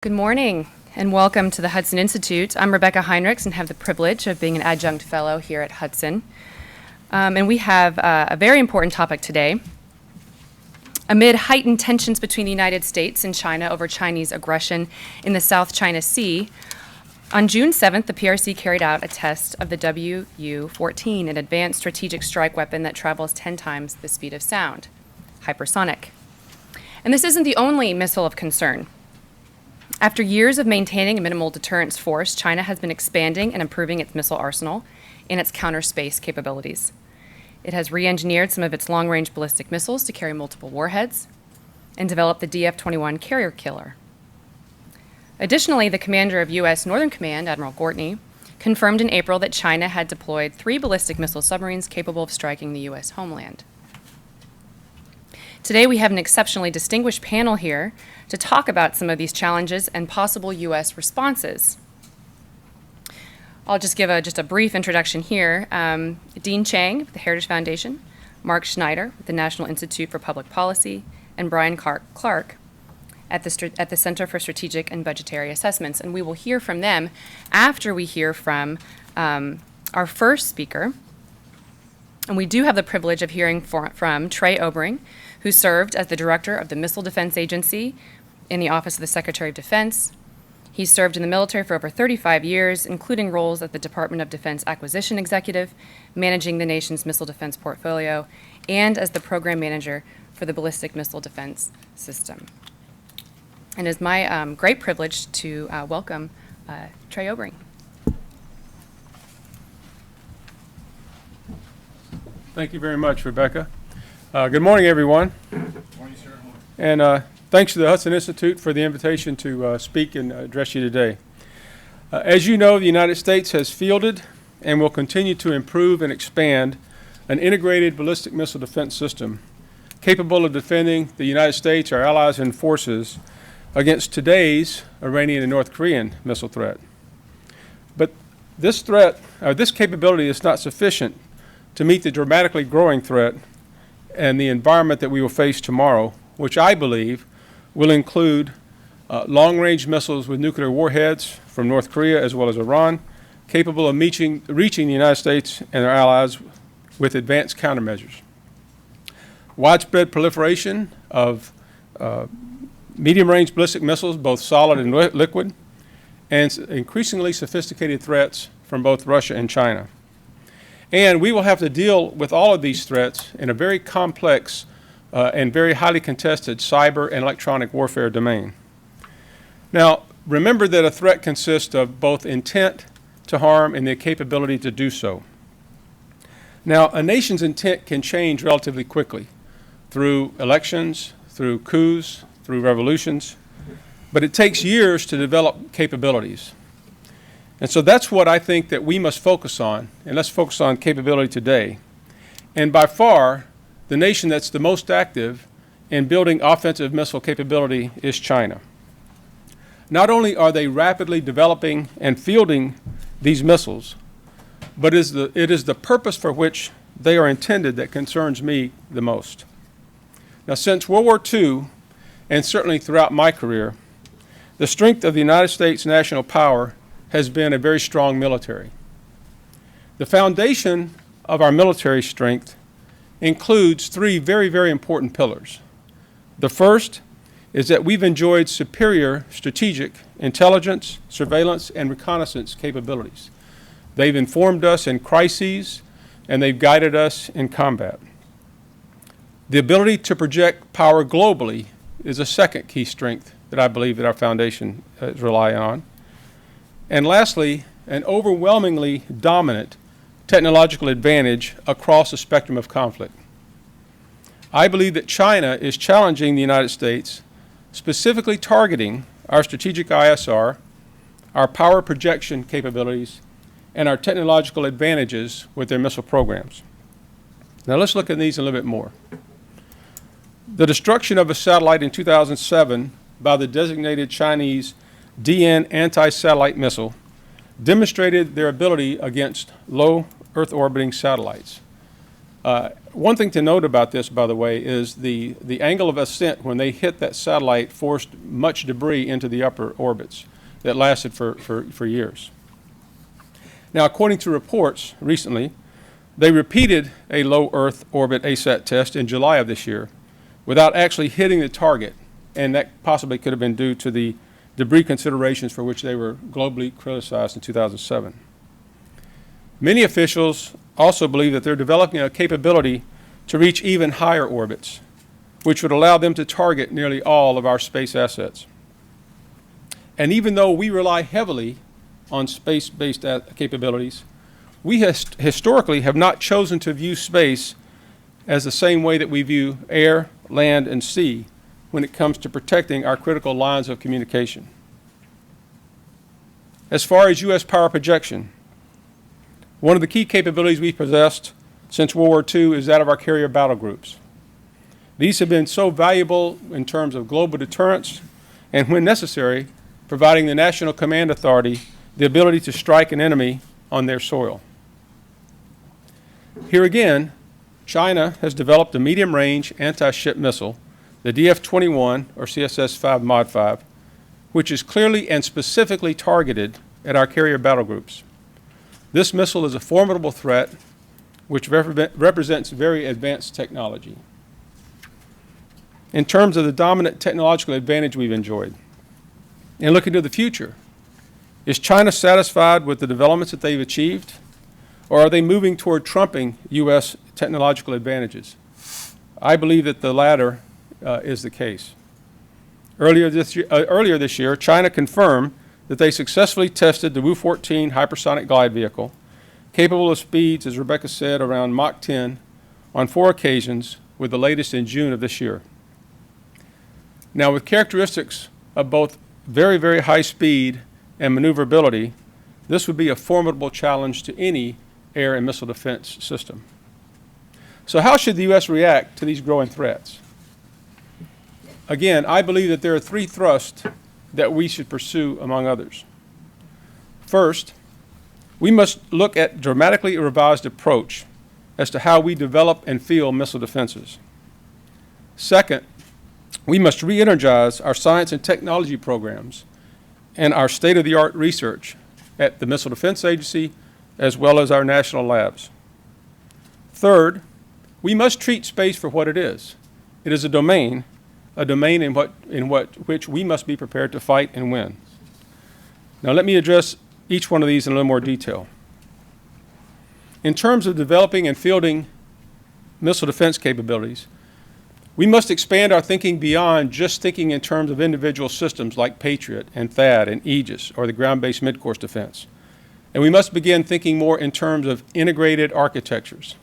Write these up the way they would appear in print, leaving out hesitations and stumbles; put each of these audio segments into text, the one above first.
Good morning and welcome to the Hudson Institute. I'm Rebecca Heinrichs and have the privilege of being an adjunct fellow here at Hudson. And we have a very important topic today. Amid heightened tensions between the United States and China over Chinese aggression in the South China Sea, on June 7th, the PRC carried out a test of the WU-14, an advanced strategic strike weapon that travels 10 times the speed of sound, hypersonic. And this isn't the only missile of concern. After years of maintaining a minimal deterrence force, China has been expanding and improving its missile arsenal and its counter-space capabilities. It has re-engineered some of its long-range ballistic missiles to carry multiple warheads and developed the DF-21 carrier killer. Additionally, the commander of U.S. Northern Command, Admiral Gortney, confirmed in April that China had deployed 3 ballistic missile submarines capable of striking the U.S. homeland. Today, we have an exceptionally distinguished panel here to talk about some of these challenges and possible U.S. responses. I'll just give a brief introduction here. Dean Chang of the Heritage Foundation, Mark Schneider with the National Institute for Public Policy, and Brian Clark at the Center for Strategic and Budgetary Assessments. And we will hear from them after we hear from our first speaker. And we do have the privilege of hearing from Trey Obering, who served as the director of the Missile Defense Agency in the Office of the Secretary of Defense. He served in the military for over 35 years, including roles at the Department of Defense Acquisition Executive, managing the nation's missile defense portfolio, and as the program manager for the Ballistic Missile Defense System. And it is my great privilege to welcome Trey Obering. Thank you very much, Rebecca. Good morning, everyone. Good morning, sir. And thanks to the Hudson Institute for the invitation to speak and address you today. As you know, the United States has fielded and will continue to improve and expand an integrated ballistic missile defense system capable of defending the United States, our allies, and forces against today's Iranian and North Korean missile threat. But this capability is not sufficient to meet the dramatically growing threat and the environment that we will face tomorrow, which I believe will include long-range missiles with nuclear warheads from North Korea as well as Iran, capable of reaching the United States and our allies with advanced countermeasures. Widespread proliferation of medium-range ballistic missiles, both solid and liquid, and increasingly sophisticated threats from both Russia and China. And we will have to deal with all of these threats in a very complex and very highly contested cyber and electronic warfare domain. Now, remember that a threat consists of both intent to harm and the capability to do so. Now, a nation's intent can change relatively quickly through elections, through coups, through revolutions, but it takes years to develop capabilities. And so that's what I think that we must focus on, and let's focus on capability today. And by far, the nation that's the most active in building offensive missile capability is China. Not only are they rapidly developing and fielding these missiles, but it is the purpose for which they are intended that concerns me the most. Now, since World War II, and certainly throughout my career, the strength of the United States national power has been a very strong military. The foundation of our military strength includes 3 very, very important pillars. The first is that we've enjoyed superior strategic intelligence, surveillance, and reconnaissance capabilities. They've informed us in crises, and they've guided us in combat. The ability to project power globally is a second key strength that I believe that our foundation is relying on. And lastly, an overwhelmingly dominant technological advantage across the spectrum of conflict. I believe that China is challenging the United States, specifically targeting our strategic ISR, our power projection capabilities, and our technological advantages with their missile programs. Now let's look at these a little bit more. The destruction of a satellite in 2007 by the designated Chinese DN anti-satellite missile demonstrated their ability against low Earth orbiting satellites. One thing to note about this, by the way, is the angle of ascent when they hit that satellite forced much debris into the upper orbits that lasted for years. Now, according to reports recently, they repeated a low Earth orbit ASAT test in July of this year without actually hitting the target, and that possibly could have been due to the debris considerations for which they were globally criticized in 2007. Many officials also believe that they're developing a capability to reach even higher orbits, which would allow them to target nearly all of our space assets. And even though we rely heavily on space-based capabilities, we historically have not chosen to view space as the same way that we view air, land, and sea when it comes to protecting our critical lines of communication. As far as U.S. power projection, one of the key capabilities we've possessed since World War II is that of our carrier battle groups. These have been so valuable in terms of global deterrence and, when necessary, providing the National Command Authority the ability to strike an enemy on their soil. Here again, China has developed a medium-range anti-ship missile, the DF-21 or CSS-5 Mod 5, which is clearly and specifically targeted at our carrier battle groups. This missile is a formidable threat which represents very advanced technology. In terms of the dominant technological advantage we've enjoyed, and looking to the future, is China satisfied with the developments that they've achieved, or are they moving toward trumping U.S. technological advantages? I believe that the latter is the case. Earlier this year, China confirmed that they successfully tested the Wu-14 hypersonic glide vehicle, capable of speeds, as Rebecca said, around Mach 10 on 4 occasions, with the latest in June of this year. Now, with characteristics of both very, very high speed and maneuverability, this would be a formidable challenge to any air and missile defense system. So how should the U.S. react to these growing threats? Again, I believe that there are 3 thrusts that we should pursue, among others. First, we must look at a dramatically revised approach as to how we develop and field missile defenses. Second, we must re-energize our science and technology programs and our state-of-the-art research at the Missile Defense Agency as well as our national labs. Third, we must treat space for what it is. It is a domain in which we must be prepared to fight and win. Now let me address each one of these in a little more detail. In terms of developing and fielding missile defense capabilities, we must expand our thinking beyond just thinking in terms of individual systems like Patriot and THAAD and Aegis or the ground-based mid-course defense. And we must begin thinking more in terms of integrated architectures.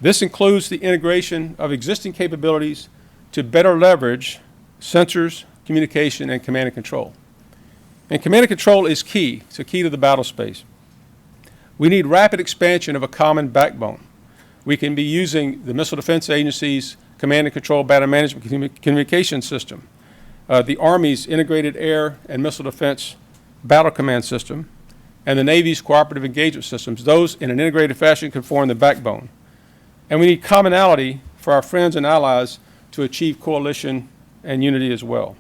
This includes the integration of existing capabilities to better leverage sensors, communication, and command and control. And command and control is key. It's a key to the battle space. We need rapid expansion of a common backbone. We can be using the Missile Defense Agency's command and control battle management communication system, the Army's integrated air and missile defense battle command system, and the Navy's cooperative engagement systems. Those in an integrated fashion can form the backbone. And we need commonality for our friends and allies to achieve coalition and unity as well.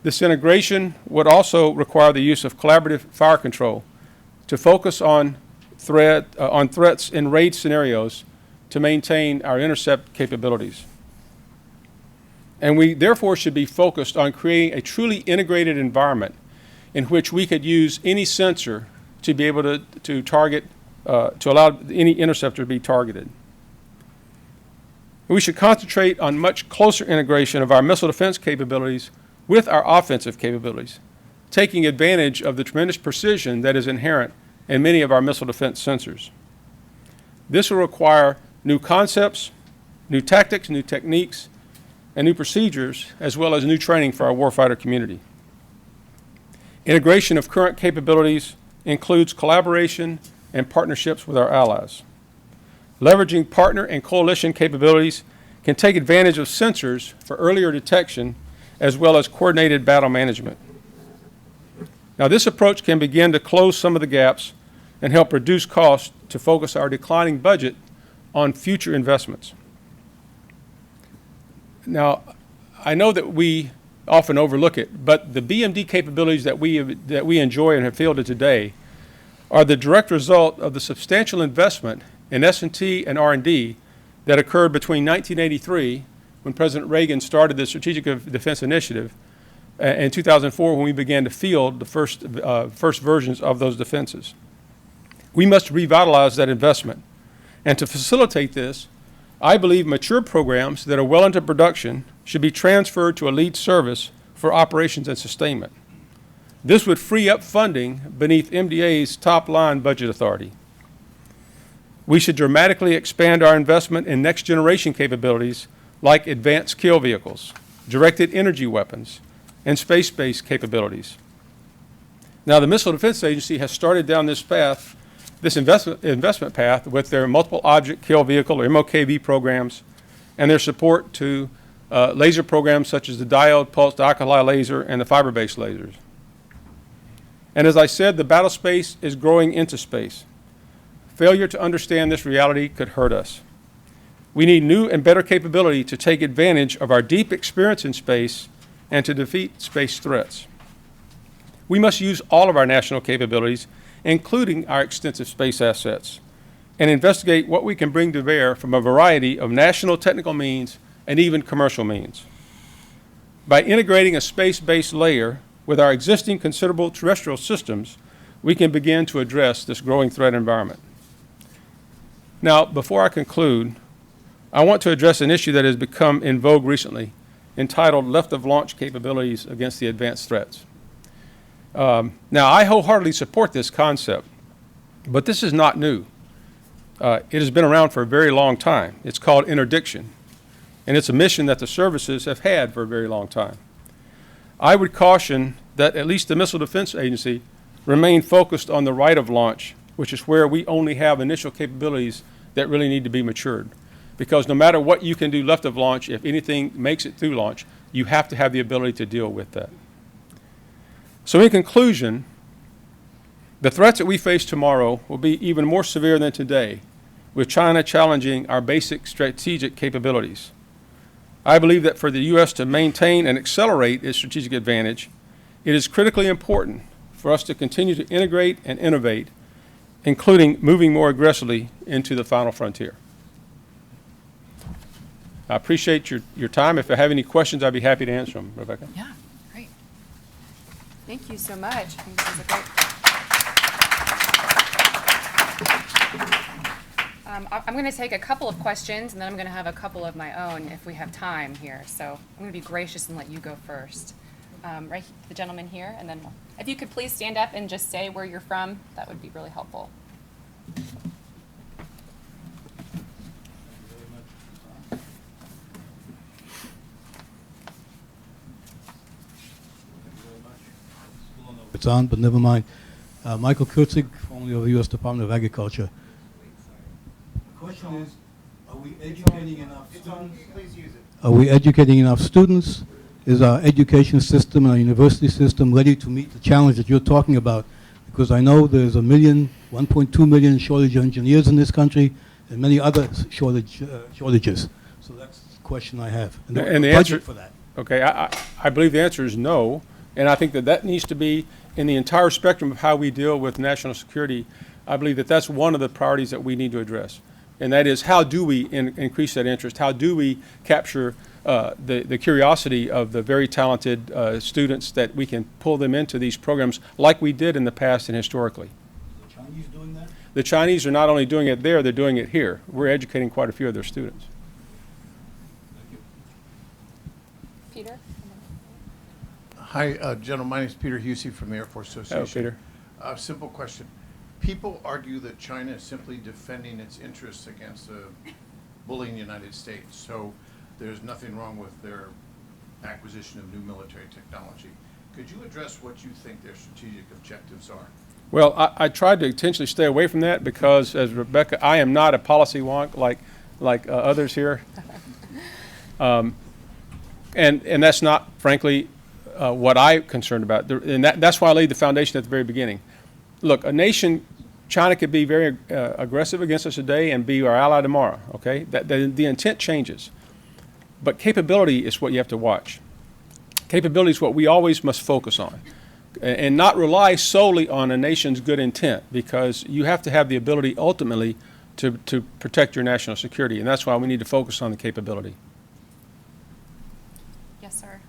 This integration would also require the use of collaborative fire control to focus on threats in raid scenarios to maintain our intercept capabilities. And we therefore should be focused on creating a truly integrated environment in which we could use any sensor to be able to target, to allow any interceptor to be targeted. We should concentrate on much closer integration of our missile defense capabilities with our offensive capabilities, taking advantage of the tremendous precision that is inherent in many of our missile defense sensors. This will require new concepts, new tactics, new techniques, and new procedures, as well as new training for our warfighter community. Integration of current capabilities includes collaboration and partnerships with our allies. Leveraging partner and coalition capabilities can take advantage of sensors for earlier detection as well as coordinated battle management. Now, this approach can begin to close some of the gaps and help reduce costs to focus our declining budget on future investments. Now, I know that we often overlook it, but the BMD capabilities that we enjoy and have fielded today are the direct result of the substantial investment in S&T and R&D that occurred between 1983, when President Reagan started the Strategic Defense Initiative, and 2004, when we began to field the first versions of those defenses. We must revitalize that investment. And to facilitate this, I believe mature programs that are well into production should be transferred to a lead service for operations and sustainment. This would free up funding beneath MDA's top-line budget authority. We should dramatically expand our investment in next-generation capabilities like advanced kill vehicles, directed energy weapons, and space-based capabilities. Now, the Missile Defense Agency has started down this path, this investment path, with their multiple object kill vehicle, or MOKV programs, and their support to laser programs such as the diode pulsed alkali laser and the fiber-based lasers. And as I said, the battle space is growing into space. Failure to understand this reality could hurt us. We need new and better capability to take advantage of our deep experience in space and to defeat space threats. We must use all of our national capabilities, including our extensive space assets, and investigate what we can bring to bear from a variety of national technical means and even commercial means. By integrating a space-based layer with our existing considerable terrestrial systems, we can begin to address this growing threat environment. Now, before I conclude, I want to address an issue that has become in vogue recently, entitled Left of Launch Capabilities Against the Advanced Threats. Now, I wholeheartedly support this concept, but this is not new. It has been around for a very long time. It's called interdiction, and it's a mission that the services have had for a very long time. I would caution that at least the Missile Defense Agency remain focused on the right of launch, which is where we only have initial capabilities that really need to be matured. Because no matter what you can do left of launch, if anything makes it through launch, you have to have the ability to deal with that. So in conclusion, the threats that we face tomorrow will be even more severe than today, with China challenging our basic strategic capabilities. I believe that for the U.S. to maintain and accelerate its strategic advantage, it is critically important for us to continue to integrate and innovate, including moving more aggressively into the final frontier. I appreciate your time. If I have any questions, I'd be happy to answer them. Rebecca? Yeah, great. Thank you so much. I think this is a great. I'm going to take a couple of questions, and then I'm going to have a couple of my own if we have time here. So I'm going to be gracious and let you go first. Right, the gentleman here, and then if you could please stand up and just say where you're from, that would be really helpful. It's on, but never mind. Michael Kurtzig, formerly of the U.S. Department of Agriculture. The question is, are we educating enough students? Please use it. Are we educating enough students? Is our education system and our university system ready to meet the challenge that you're talking about? Because I know there's 1.2 million shortage of engineers in this country, and many other shortages. So that's the question I have. And the budget answer for that. Okay, I believe the answer is no, and I think that needs to be in the entire spectrum of how we deal with national security. I believe that that's one of the priorities that we need to address, and that is how do we increase that interest? How do we capture the curiosity of the very talented students that we can pull them into these programs like we did in the past and historically? Is the Chinese doing that? The Chinese are not only doing it there, they're doing it here. We're educating quite a few of their students. Thank you. Peter? Hi, gentlemen. My name is Peter Husey from the Air Force Association. Hello, Peter. Simple question. People argue that China is simply defending its interests against a bullying United States. So there's nothing wrong with their acquisition of new military technology. Could you address what you think their strategic objectives are? Well, I tried to intentionally stay away from that because, as Rebecca, I am not a policy wonk like others here. And that's not, frankly, what I'm concerned about. And that's why I laid the foundation at the very beginning. Look, a nation China could be very aggressive against us today and be our ally tomorrow, okay? The intent changes. But capability is what you have to watch. Capability is what we always must focus on and not rely solely on a nation's good intent, because you have to have the ability ultimately to protect your national security, and that's why we need to focus on the capability. Yes, sir.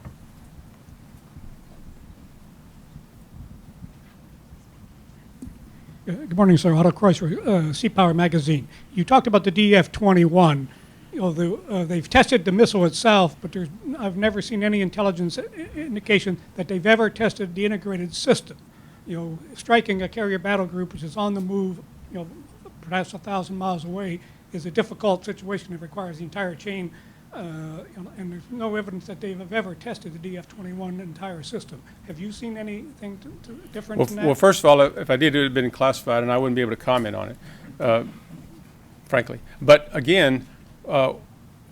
Good morning, sir. Otto Kreisler, Sea Power Magazine. You talked about the DF-21. You know, they've tested the missile itself, but I've never seen any intelligence indication that they've ever tested the integrated system. You know, striking a carrier battle group which is on the move, you know, perhaps 1,000 miles away, is a difficult situation that requires the entire chain. You know, and there's no evidence that they've ever tested the DF-21 entire system. Have you seen anything different than that? Well, first of all, if I did, it would have been classified, and I wouldn't be able to comment on it, frankly. But again,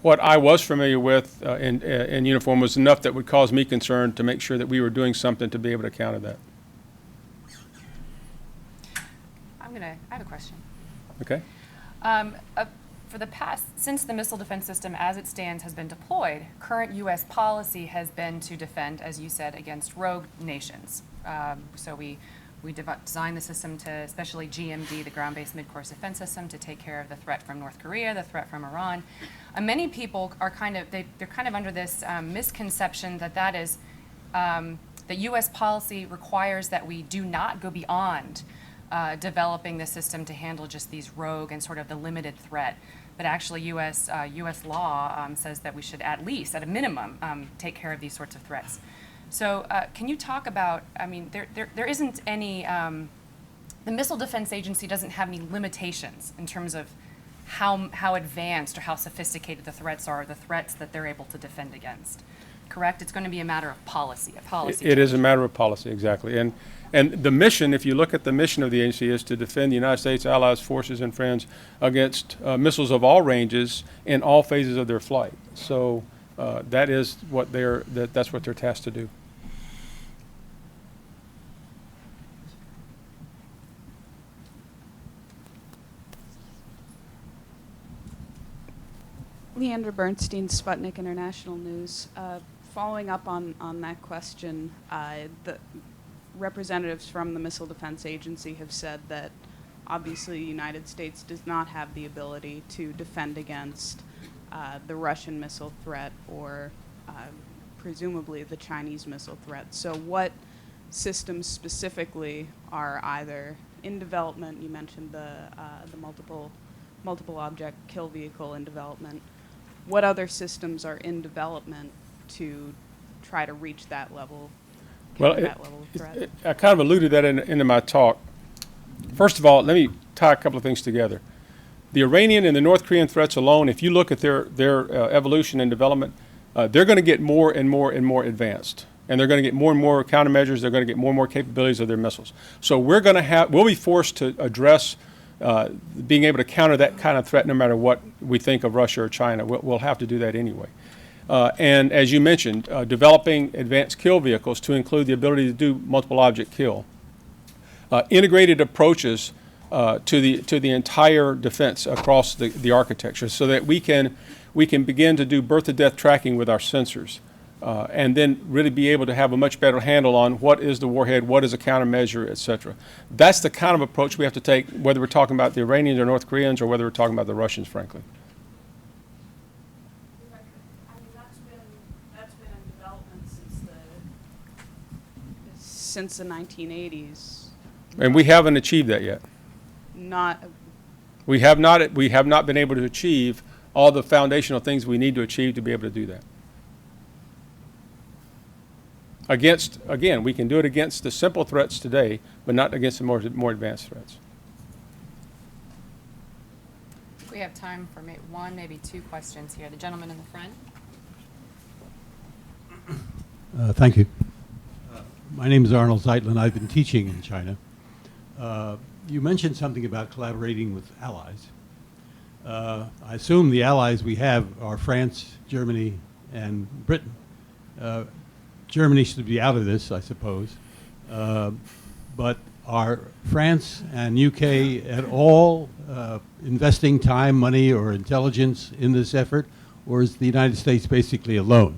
what I was familiar with in uniform was enough that would cause me concern to make sure that we were doing something to be able to counter that. I have a question. Okay? For the past, since the missile defense system as it stands has been deployed, current U.S. policy has been to defend, as you said, against rogue nations. So we designed the system to, especially GMD, the ground-based mid-course defense system, to take care of the threat from North Korea, the threat from Iran. And many people are they're kind of under this misconception that that U.S. policy requires that we do not go beyond developing the system to handle just these rogue and sort of the limited threat. But actually, U.S. law says that we should at least, at a minimum, take care of these sorts of threats. So can you talk about, I mean, there isn't any, the Missile Defense Agency doesn't have any limitations in terms of how advanced or how sophisticated the threats are, the threats that they're able to defend against. Correct? It's going to be a matter of policy, It is a matter of policy, exactly. And the mission, if you look at the mission of the agency, is to defend the United States, allies, forces, and friends against missiles of all ranges in all phases of their flight. So that is what that's what they're tasked to do. Leandra Bernstein, Sputnik International News. Following up on that question, the representatives from the Missile Defense Agency have said that obviously the United States does not have the ability to defend against the Russian missile threat or presumably the Chinese missile threat. So what systems specifically are either in development? You mentioned the multiple object kill vehicle in development. What other systems are in development to try to reach that level? Well, of threat? I kind of alluded that into my talk. First of all, let me tie a couple of things together. The Iranian and the North Korean threats alone, if you look at their evolution and development, they're going to get more and more and more advanced. And they're going to get more and more countermeasures. They're going to get more and more capabilities of their missiles. So we'll be forced to address being able to counter that kind of threat no matter what we think of Russia or China. We'll have to do that anyway. And as you mentioned, developing advanced kill vehicles to include the ability to do multiple object kill. Integrated approaches to the entire defense across the architecture, so that we can begin to do birth to death tracking with our sensors, and then really be able to have a much better handle on what is the warhead, what is a countermeasure, et cetera. That's the kind of approach we have to take, whether we're talking about the Iranians or North Koreans, or whether we're talking about the Russians, frankly. Since the 1980s. And we haven't achieved that yet. We have not been able to achieve all the foundational things we need to achieve to be able to do that. Again, we can do it against the simple threats today, but not against the more advanced threats. We have time for one, maybe two questions here. The gentleman in the front. Thank you. My name is Arnold Zeitlin. I've been teaching in China. You mentioned something about collaborating with allies. I assume the allies we have are France, Germany, and Britain. Germany should be out of this, I suppose. but are France and UK at all investing time, money, or intelligence in this effort, or is the United States basically alone?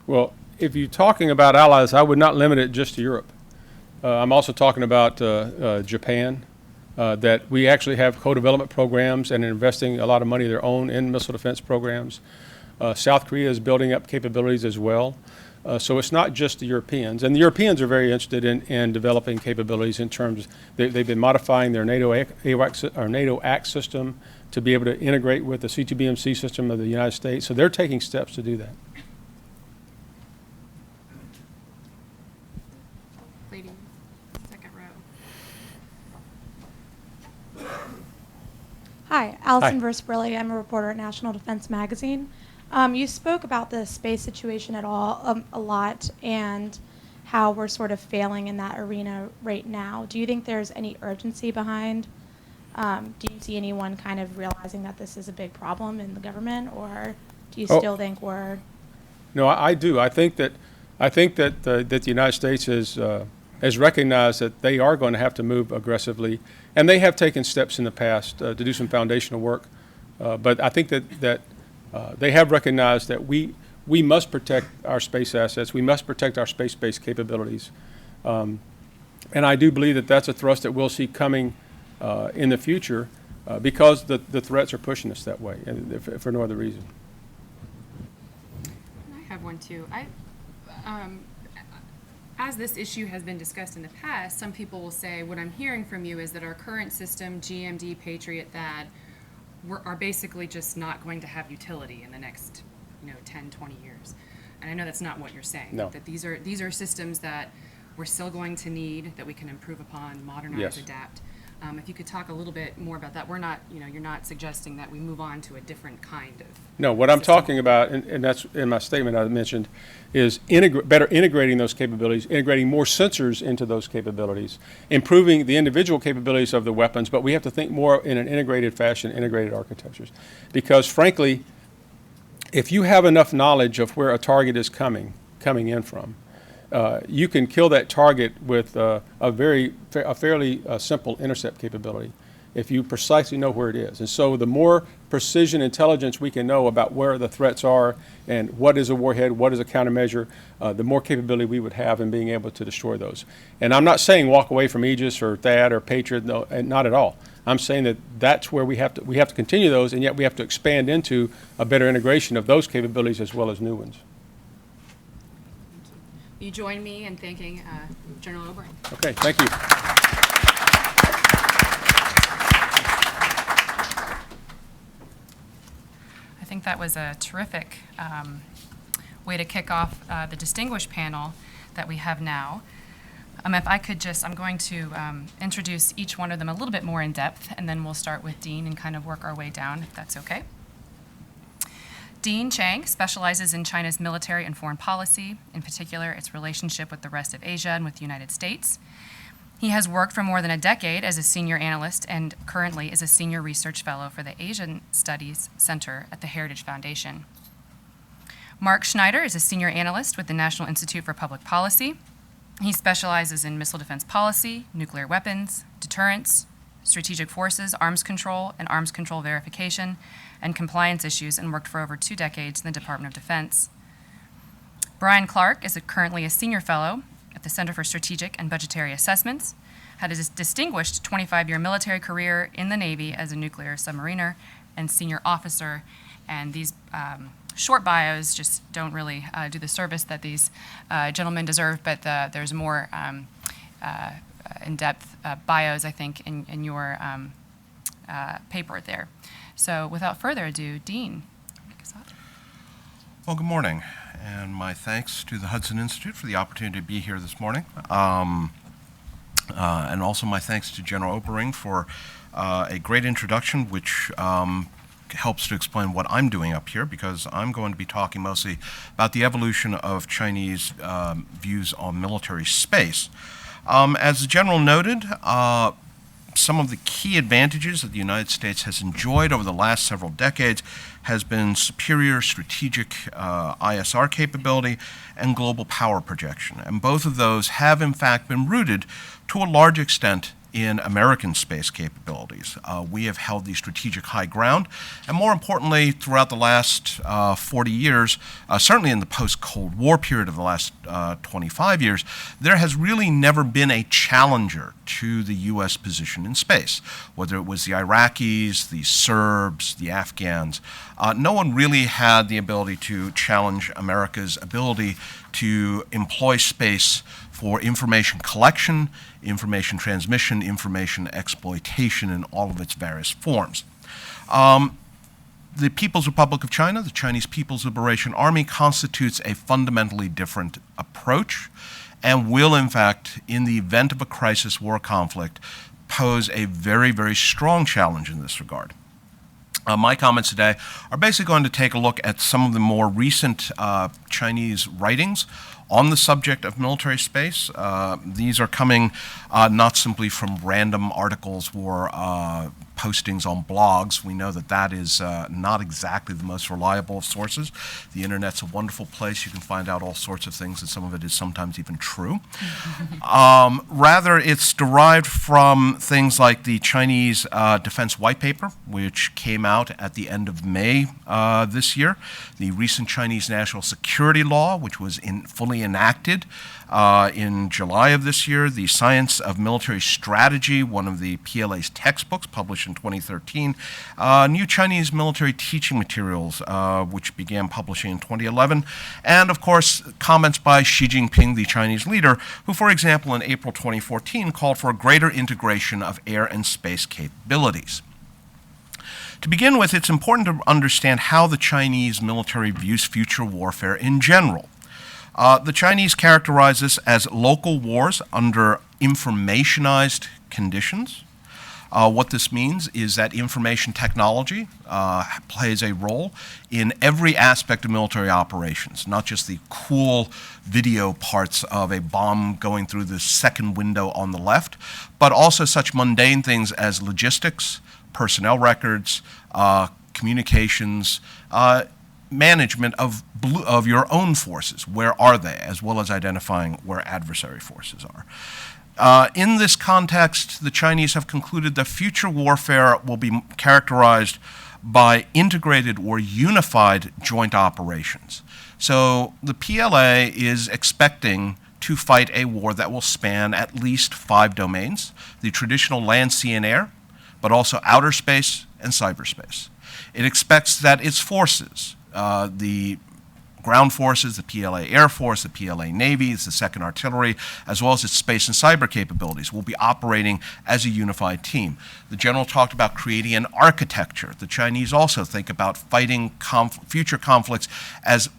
Well, if you're talking about allies, I would not limit it just to Europe. I'm also talking about Japan, that we actually have co-development programs and investing a lot of money of their own in missile defense programs. South Korea is building up capabilities as well. So it's not just the Europeans. And the Europeans are very interested in developing capabilities in terms, they've been modifying their NATO ACT system to be able to integrate with the C2BMC system of the United States. So they're taking steps to do that. Lady, second row. Hi, Allison Hi. Versbrilli. I'm a reporter at National Defense Magazine. You spoke about the space situation a lot and how we're sort of failing in that arena right now. Do you think there's any urgency behind? Do you see anyone kind of realizing that this is a big problem in the government, or do you still think we're? No, I do. I think that the United States has recognized that they are going to have to move aggressively, and they have taken steps in the past to do some foundational work. But I think that they have recognized that we must protect our space assets. We must protect our space-based capabilities. And I do believe that that's a thrust that we'll see coming in the future because the threats are pushing us that way, and if for no other reason. I have one too. As this issue has been discussed in the past, some people will say, what I'm hearing from you is that our current system, GMD, Patriot, THAAD, are basically just not going to have utility in the next 10, 20 years. And I know that's not what you're saying. No. That these are systems that we're still going to need, that we can improve upon, modernize, Yes. adapt. If you could talk a little bit more about that. We're not, you're not suggesting that we move on to a different kind of. No, what I'm system. talking about, and that's in my statement I mentioned, is better integrating those capabilities, integrating more sensors into those capabilities, improving the individual capabilities of the weapons, but we have to think more in an integrated fashion, integrated architectures. Because frankly, if you have enough knowledge of where a target is coming in from, you can kill that target with a fairly simple intercept capability if you precisely know where it is. And so the more precision intelligence we can know about where the threats are and what is a warhead, what is a countermeasure, the more capability we would have in being able to destroy those. And I'm not saying walk away from Aegis or THAAD or Patriot, no, not at all. I'm saying that that's where we have to continue those, and yet we have to expand into a better integration of those capabilities as well as new ones. You join me in thanking General Obering. Okay, thank you. I think that was a terrific way to kick off the distinguished panel that we have now. If I could just, I'm going to introduce each one of them a little bit more in depth, and then we'll start with Dean and kind of work our way down, if that's okay. Dean Chang specializes in China's military and foreign policy, in particular its relationship with the rest of Asia and with the United States. He has worked for more than a decade as a senior analyst and currently is a senior research fellow for the Asian Studies Center at the Heritage Foundation. Mark Schneider is a senior analyst with the National Institute for Public Policy. He specializes in missile defense policy, nuclear weapons, deterrence, strategic forces, arms control verification, and compliance issues, and worked for over 2 decades in the Department of Defense. Brian Clark is currently a senior fellow at the Center for Strategic and Budgetary Assessments, had a distinguished 25-year military career in the Navy as a nuclear submariner and senior officer, and these short bios just don't really do the service that these gentlemen deserve, but there's more in-depth bios, I think, in your paper there. So without further ado, Dean, kick us off. Well, good morning, and my thanks to the Hudson Institute for the opportunity to be here this morning, and also my thanks to General Obering for a great introduction, which helps to explain what I'm doing up here, because I'm going to be talking mostly about the evolution of Chinese views on military space. As the General noted, some of the key advantages that the United States has enjoyed over the last several decades has been superior strategic ISR capability and global power projection. And both of those have, in fact, been rooted to a large extent in American space capabilities. We have held the strategic high ground, and more importantly, throughout the last 40 years, certainly in the post-Cold War period of the last 25 years, there has really never been a challenger to the U.S. position in space. Whether it was the Iraqis, the Serbs, the Afghans, no one really had the ability to challenge America's ability to employ space for information collection, information transmission, information exploitation in all of its various forms. The People's Republic of China, the Chinese People's Liberation Army, constitutes a fundamentally different approach and will, in fact, in the event of a crisis, war, conflict, pose a very, very strong challenge in this regard. My comments today are basically going to take a look at some of the more recent Chinese writings on the subject of military space. These are coming not simply from random articles or postings on blogs. We know that that is not exactly the most reliable of sources. The internet's a wonderful place. You can find out all sorts of things, and some of it is sometimes even true. Rather, it's derived from things like the Chinese Defense White Paper, which came out at the end of May this year, the recent Chinese National Security Law, which was fully enacted in July of this year, the Science of Military Strategy, one of the PLA's textbooks published in 2013, new Chinese military teaching materials, which began publishing in 2011, and of course comments by Xi Jinping, the Chinese leader, who, for example, in April 2014 called for a greater integration of air and space capabilities. To begin with, it's important to understand how the Chinese military views future warfare in general. The Chinese characterize this as local wars under informationized conditions. What this means is that information technology plays a role in every aspect of military operations, not just the cool video parts of a bomb going through the second window on the left, but also such mundane things as logistics, personnel records, communications, management of your own forces. Where are they? As well as identifying where adversary forces are. In this context, the Chinese have concluded that future warfare will be characterized by integrated or unified joint operations. So the PLA is expecting to fight a war that will span at least 5 domains: the traditional land, sea, and air, but also outer space and cyberspace. It expects that its forces, the ground forces, the PLA Air Force, the PLA Navy, the 2nd Artillery, as well as its space and cyber capabilities, will be operating as a unified team. The general talked about creating an architecture. The Chinese also think about fighting future conflicts as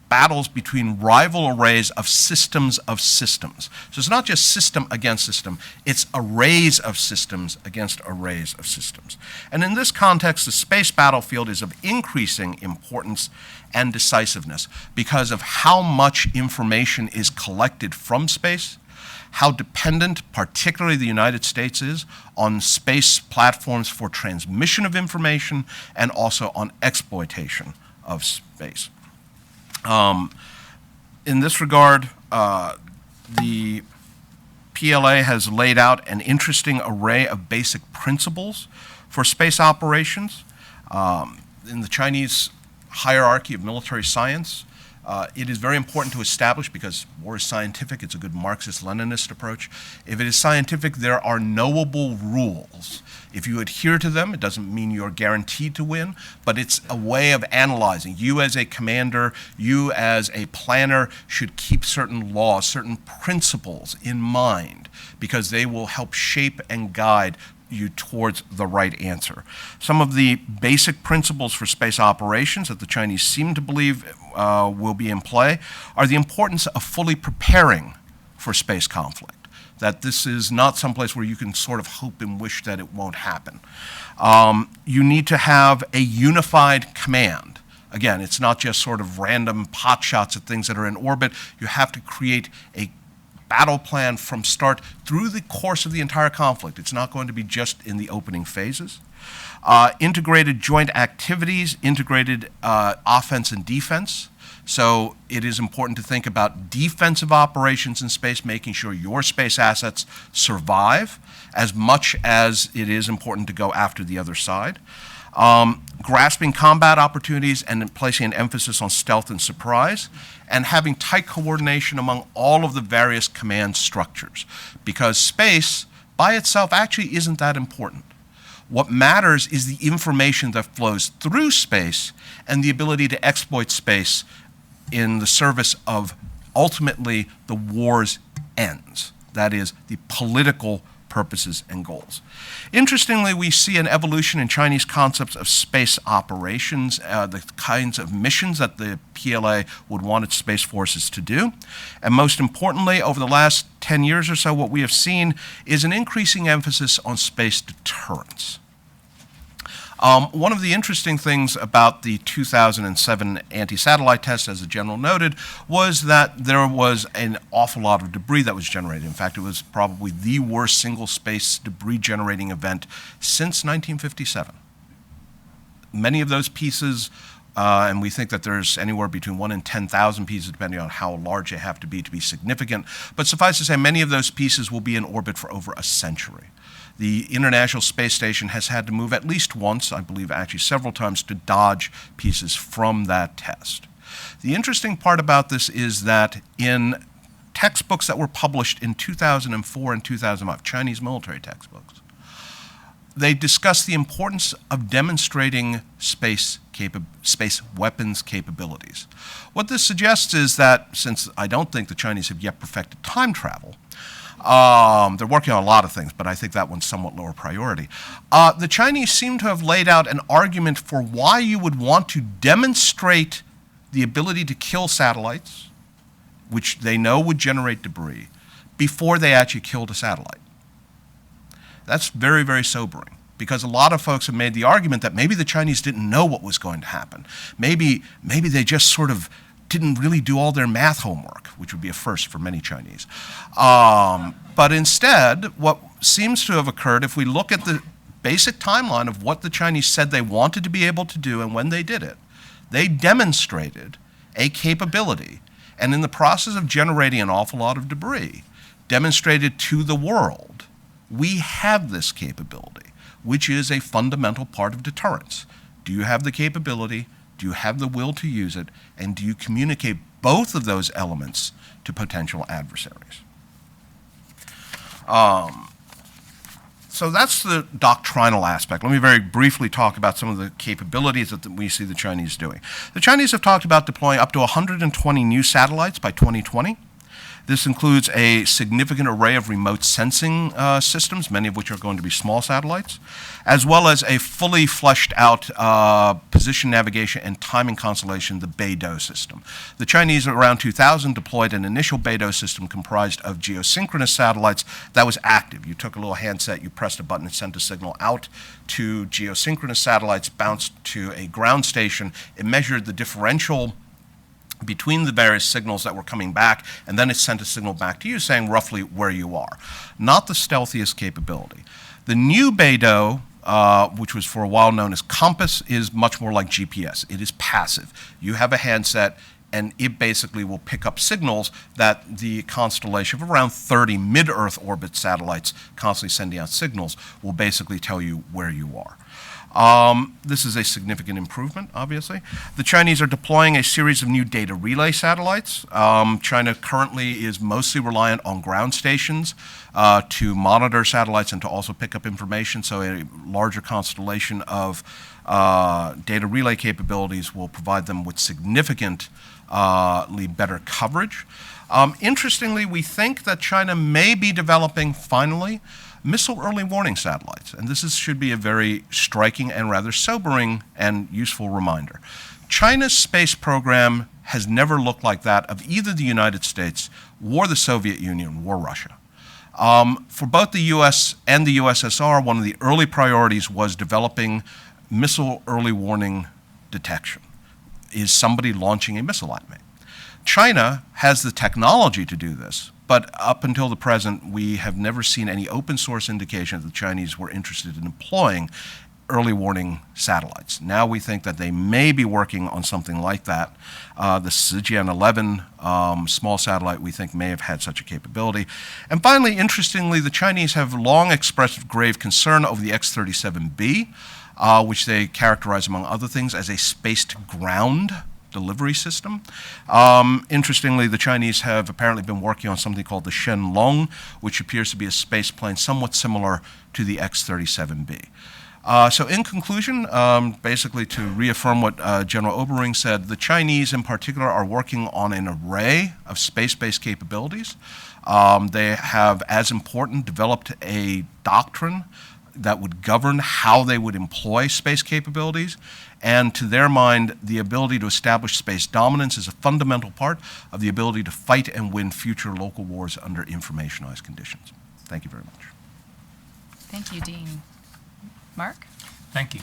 battles between rival arrays of systems of systems. So it's not just system against system, it's arrays of systems against arrays of systems. And in this context, the space battlefield is of increasing importance and decisiveness because of how much information is collected from space, how dependent particularly the United States is on space platforms for transmission of information and also on exploitation of space. In this regard, the PLA has laid out an interesting array of basic principles for space operations. In the Chinese hierarchy of military science, it is very important to establish, because war is scientific, it's a good Marxist-Leninist approach. If it is scientific, there are knowable rules. If you adhere to them, it doesn't mean you're guaranteed to win, but it's a way of analyzing. You as a commander, you as a planner should keep certain laws, certain principles in mind, because they will help shape and guide you towards the right answer. Some of the basic principles for space operations that the Chinese seem to believe will be in play are the importance of fully preparing for space conflict. That this is not someplace where you can sort of hope and wish that it won't happen. You need to have a unified command. Again, it's not just sort of random pot shots at things that are in orbit. You have to create a battle plan from start through the course of the entire conflict. It's not going to be just in the opening phases. Integrated joint activities, integrated offense and defense. So it is important to think about defensive operations in space, making sure your space assets survive as much as it is important to go after the other side. Grasping combat opportunities and placing an emphasis on stealth and surprise, and having tight coordination among all of the various command structures. Because space by itself actually isn't that important. What matters is the information that flows through space and the ability to exploit space in the service of ultimately the war's ends. That is, the political purposes and goals. Interestingly, we see an evolution in Chinese concepts of space operations, the kinds of missions that the PLA would want its space forces to do. And most importantly, over the last 10 years or so, what we have seen is an increasing emphasis on space deterrence. One of the interesting things about the 2007 anti-satellite test, as the general noted, was that there was an awful lot of debris that was generated. In fact, it was probably the worst single space debris generating event since 1957. Many of those pieces, and we think that there's anywhere between 1 and 10,000 pieces, depending on how large they have to be significant. But suffice to say, many of those pieces will be in orbit for over a century. The International Space Station has had to move at least once, I believe actually several times, to dodge pieces from that test. The interesting part about this is that in textbooks that were published in 2004 and 2005, Chinese military textbooks, they discuss the importance of demonstrating space weapons capabilities. What this suggests is that, since I don't think the Chinese have yet perfected time travel, they're working on a lot of things, but I think that one's somewhat lower priority. The Chinese seem to have laid out an argument for why you would want to demonstrate the ability to kill satellites, which they know would generate debris, before they actually killed a satellite. That's very, very sobering, because a lot of folks have made the argument that maybe the Chinese didn't know what was going to happen. Maybe they just sort of didn't really do all their math homework, which would be a first for many Chinese. But instead, what seems to have occurred, if we look at the basic timeline of what the Chinese said they wanted to be able to do and when they did it, they demonstrated a capability, and in the process of generating an awful lot of debris, demonstrated to the world, we have this capability, which is a fundamental part of deterrence. Do you have the capability? Do you have the will to use it? And do you communicate both of those elements to potential adversaries? So that's the doctrinal aspect. Let me very briefly talk about some of the capabilities that we see the Chinese doing. The Chinese have talked about deploying up to 120 new satellites by 2020. This includes a significant array of remote sensing systems, many of which are going to be small satellites, as well as a fully fleshed out position navigation and timing constellation, the Beidou system. The Chinese around 2000 deployed an initial Beidou system comprised of geosynchronous satellites that was active. You took a little handset, you pressed a button, and sent a signal out to geosynchronous satellites, bounced to a ground station. It measured the differential between the various signals that were coming back, and then it sent a signal back to you saying roughly where you are. Not the stealthiest capability. The new Beidou, which was for a while known as Compass, is much more like GPS. It is passive. You have a handset, and it basically will pick up signals that the constellation of around 30 mid-Earth orbit satellites constantly sending out signals will basically tell you where you are. This is a significant improvement, obviously. The Chinese are deploying a series of new data relay satellites. China currently is mostly reliant on ground stations to monitor satellites and to also pick up information, so a larger constellation of data relay capabilities will provide them with significantly better coverage. Interestingly, we think that China may be developing, finally, missile early warning satellites. And this should be a very striking and rather sobering and useful reminder. China's space program has never looked like that of either the United States or the Soviet Union or Russia. For both the US and the USSR, one of the early priorities was developing missile early warning detection. Is somebody launching a missile at me? China has the technology to do this, but up until the present, we have never seen any open source indication that the Chinese were interested in employing early warning satellites. Now we think that they may be working on something like that. The Shijian 11 small satellite, we think, may have had such a capability. And finally, interestingly, the Chinese have long expressed grave concern over the X-37B, which they characterize, among other things, as a space-to-ground delivery system. Interestingly, the Chinese have apparently been working on something called the Shenlong, which appears to be a space plane somewhat similar to the X-37B. So in conclusion, basically to reaffirm what General Obering said, the Chinese in particular are working on an array of space-based capabilities. They have, as important, developed a doctrine that would govern how they would employ space capabilities. And to their mind, the ability to establish space dominance is a fundamental part of the ability to fight and win future local wars under informationized conditions. Thank you very much. Thank you, Dean. Mark? Thank you.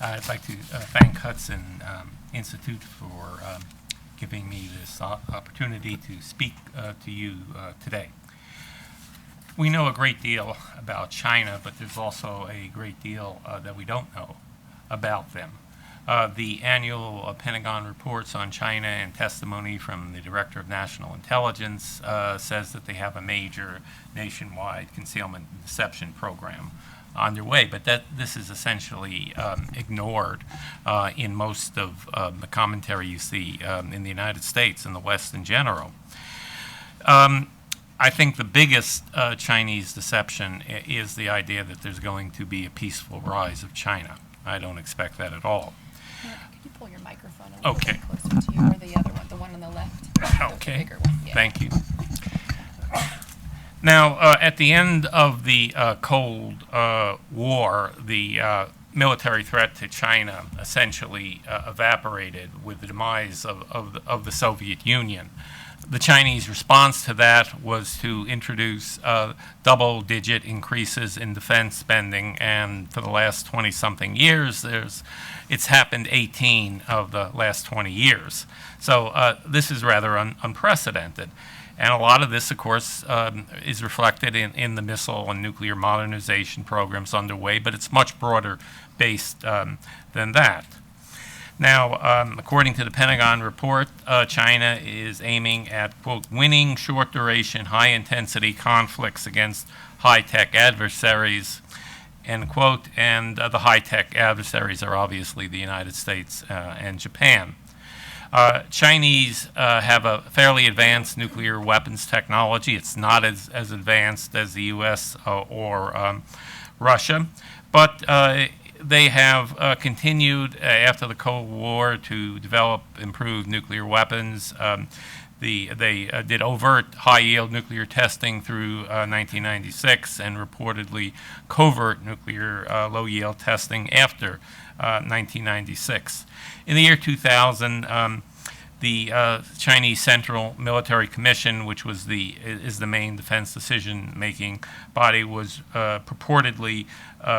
I'd like to thank Hudson Institute for giving me this opportunity to speak to you today. We know a great deal about China, but there's also a great deal that we don't know about them. The annual Pentagon reports on China and testimony from the Director of National Intelligence says that they have a major nationwide concealment and deception program underway, but this is essentially ignored in most of the commentary you see in the United States and the West in general. I think the biggest Chinese deception is the idea that there's going to be a peaceful rise of China. I don't expect that at all. Could you pull your microphone a little Okay. bit closer to you, or the other one, the one on the left? Okay. The bigger one. Yeah. Thank you. Now, at the end of the Cold War, the military threat to China essentially evaporated with the demise of the Soviet Union. The Chinese response to that was to introduce double-digit increases in defense spending, and for the last 20-something years, it's happened 18 of the last 20 years. So this is rather unprecedented. And a lot of this, of course, is reflected in the missile and nuclear modernization programs underway, but it's much broader based than that. Now, according to the Pentagon report, China is aiming at, quote, winning short-duration, high-intensity conflicts against high-tech adversaries, end quote, and the high-tech adversaries are obviously the United States and Japan. Chinese have a fairly advanced nuclear weapons technology. It's not as advanced as the U.S. or Russia, but they have continued after the Cold War to develop improved nuclear weapons. They did overt high-yield nuclear testing through 1996 and reportedly covert nuclear low-yield testing after 1996. In the year 2000, the Chinese Central Military Commission, which is the main defense decision-making body, was purportedly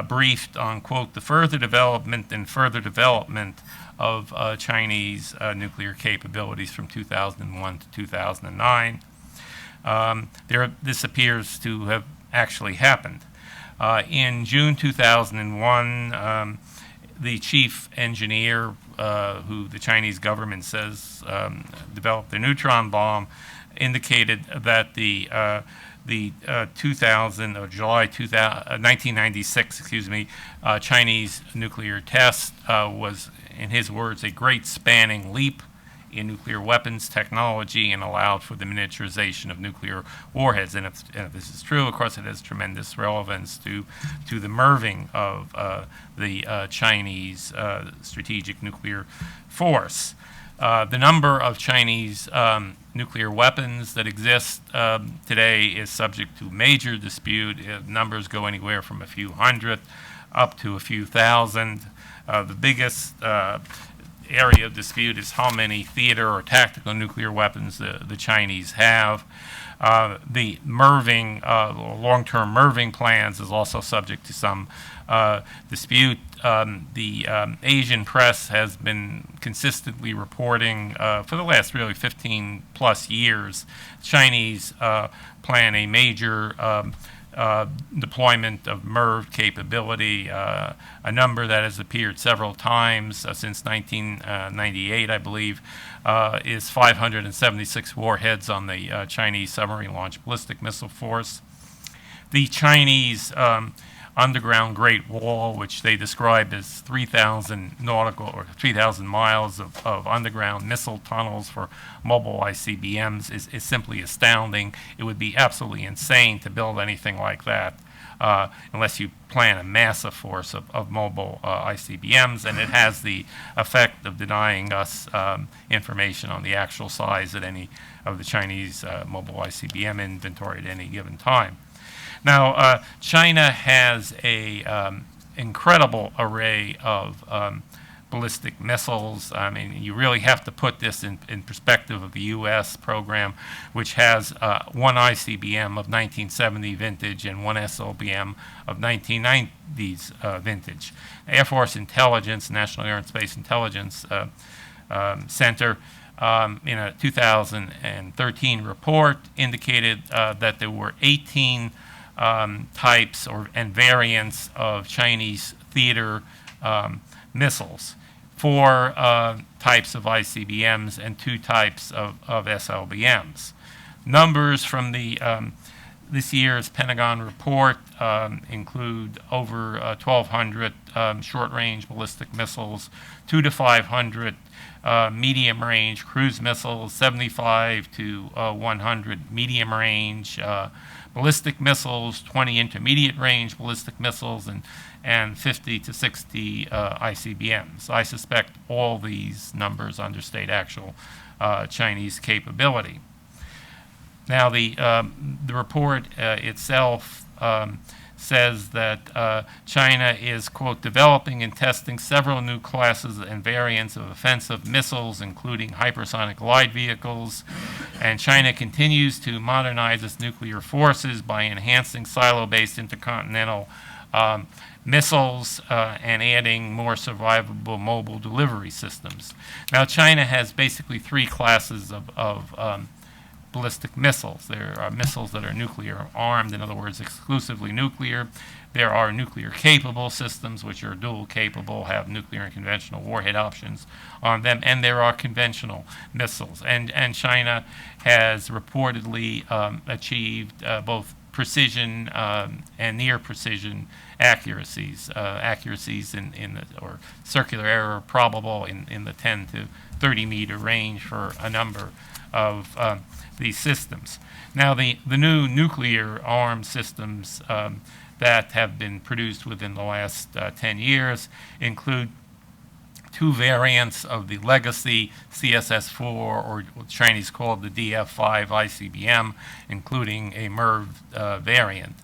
briefed on, quote, the further development of Chinese nuclear capabilities from 2001 to 2009. This appears to have actually happened. In June 2001, the chief engineer, who the Chinese government says developed the neutron bomb, indicated that the July 1996, Chinese nuclear test was, in his words, a great spanning leap in nuclear weapons technology and allowed for the miniaturization of nuclear warheads. And if this is true, of course, it has tremendous relevance to the merging of the Chinese strategic nuclear force. The number of Chinese nuclear weapons that exist today is subject to major dispute. Numbers go anywhere from a few hundred up to a few thousand. The biggest area of dispute is how many theater or tactical nuclear weapons the Chinese have. The long-term merging plans is also subject to some dispute. The Asian press has been consistently reporting for the last really 15 plus years, Chinese plan a major deployment of MIRV capability, a number that has appeared several times since 1998, I believe, is 576 warheads on the Chinese submarine-launched ballistic missile force. The Chinese underground Great Wall, which they describe as 3,000 nautical or 3,000 miles of underground missile tunnels for mobile ICBMs, is simply astounding. It would be absolutely insane to build anything like that unless you plan a massive force of mobile ICBMs, and it has the effect of denying us information on the actual size of any of the Chinese mobile ICBM inventory at any given time. Now, China has a incredible array of ballistic missiles. I mean, you really have to put this in perspective of the U.S. program, which has one ICBM of 1970 vintage and one SLBM of 1990s vintage. Air Force Intelligence, National Air and Space Intelligence Center, in a 2013 report indicated that there were 18 types and variants of Chinese theater missiles, 4 types of ICBMs and 2 types of SLBMs. Numbers from the this year's Pentagon report include over 1,200 short-range ballistic missiles, 200 to 500 medium-range cruise missiles, 75 to 100 medium-range ballistic missiles, 20 intermediate-range ballistic missiles, and 50 to 60 ICBMs. I suspect all these numbers understate actual Chinese capability. Now, the report itself says that China is, quote, developing and testing several new classes and variants of offensive missiles, including hypersonic glide vehicles, and China continues to modernize its nuclear forces by enhancing silo-based intercontinental missiles and adding more survivable mobile delivery systems. Now, China has basically 3 classes of ballistic missiles. There are missiles that are nuclear armed, in other words, exclusively nuclear. There are nuclear capable systems, which are dual capable, have nuclear and conventional warhead options on them, and there are conventional missiles. And China has reportedly achieved both precision and near precision accuracies, or circular error probable in the 10 to 30 meter range for a number of these systems. Now, the new nuclear armed systems that have been produced within the last 10 years include 2 variants of the legacy CSS-4, or what Chinese called the DF-5 ICBM, including a MIRV variant.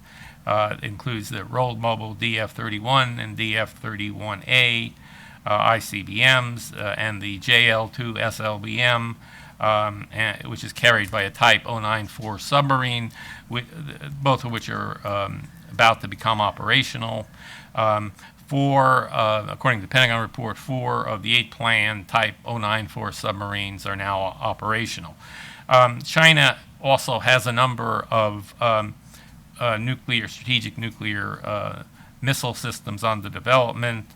It includes the rolled mobile DF-31 and DF-31A ICBMs and the JL-2 SLBM, which is carried by a Type 094 submarine, both of which are about to become operational. According to the Pentagon report, 4 of the 8 planned Type 094 submarines are now operational. China also has a number of strategic nuclear missile systems under development.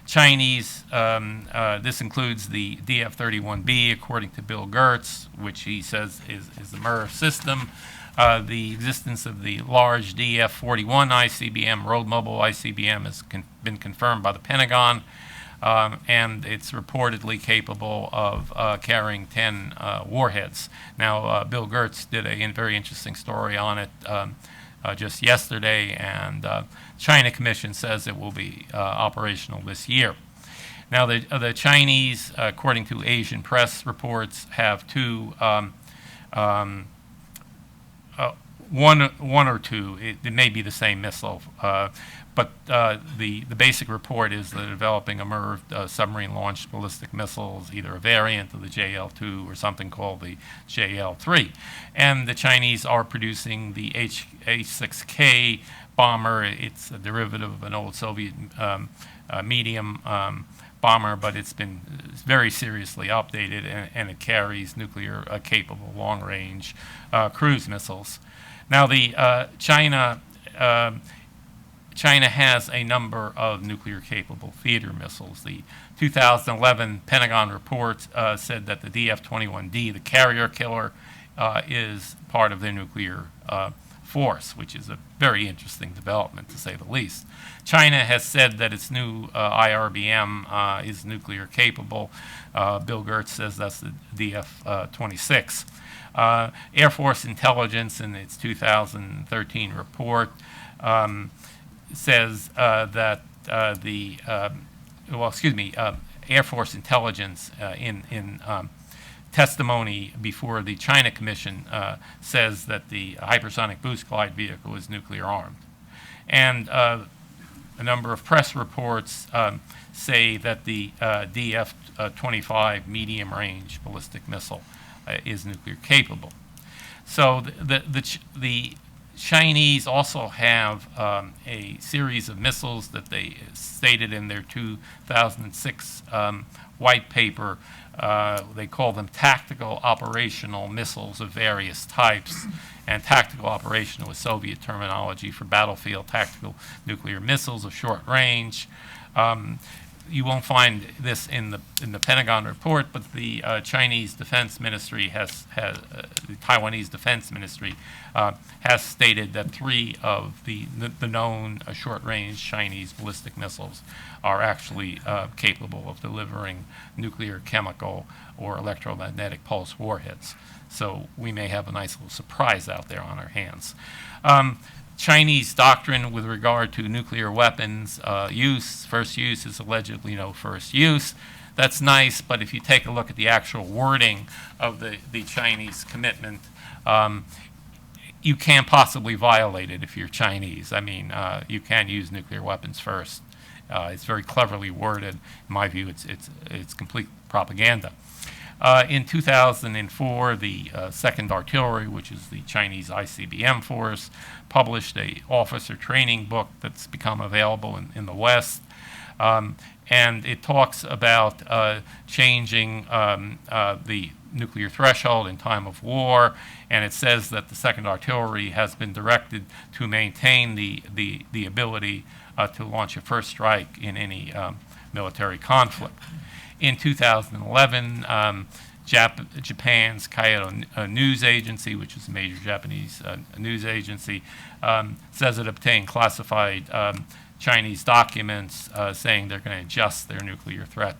Chinese, this includes the DF-31B, according to Bill Gertz, which he says is the MIRV system. The existence of the large DF-41 ICBM, road mobile ICBM, has been confirmed by the Pentagon, and it's reportedly capable of carrying 10 warheads. Now, Bill Gertz did a very interesting story on it just yesterday, and China Commission says it will be operational this year. Now, the Chinese, according to Asian press reports, have 2 one or 2. It may be the same missile, but the basic report is they're developing a MIRV submarine-launched ballistic missiles, either a variant of the JL-2 or something called the JL-3. And the Chinese are producing the H-6K bomber. It's a derivative of an old Soviet medium bomber, but it's been very seriously updated, and it carries nuclear capable long-range cruise missiles. Now, China has a number of nuclear-capable theater missiles. The 2011 Pentagon report said that the DF-21D, the carrier killer, is part of their nuclear force, which is a very interesting development, to say the least. China has said that its new IRBM is nuclear capable. Bill Gertz says that's the DF-26. Air Force Intelligence, in its 2013 report, says that Air Force Intelligence in testimony before the China Commission says that the hypersonic boost glide vehicle is nuclear armed. And a number of press reports say that the DF-25 medium range ballistic missile is nuclear capable. So the Chinese also have a series of missiles that they stated in their 2006 white paper. They call them tactical operational missiles of various types, and tactical operational is Soviet terminology for battlefield tactical nuclear missiles of short range. You won't find this in the Pentagon report, but the Chinese Defense Ministry the Taiwanese Defense Ministry has stated that 3 of the known short-range Chinese ballistic missiles are actually capable of delivering nuclear, chemical, or electromagnetic pulse warheads. So we may have a nice little surprise out there on our hands. Chinese doctrine with regard to nuclear weapons first use is allegedly no first use. That's nice, but if you take a look at the actual wording of the Chinese commitment, you can't possibly violate it if you're Chinese. I mean, you can use nuclear weapons first. It's very cleverly worded. In my view, it's complete propaganda. In 2004, the 2nd Artillery, which is the Chinese ICBM force, published a officer training book that's become available in the West. And it talks about changing the nuclear threshold in time of war, and it says that the 2nd Artillery has been directed to maintain the ability to launch a first strike in any military conflict. In 2011, Japan's Kyodo News Agency, which is a major Japanese news agency, says it obtained classified Chinese documents saying they're going to adjust their nuclear threat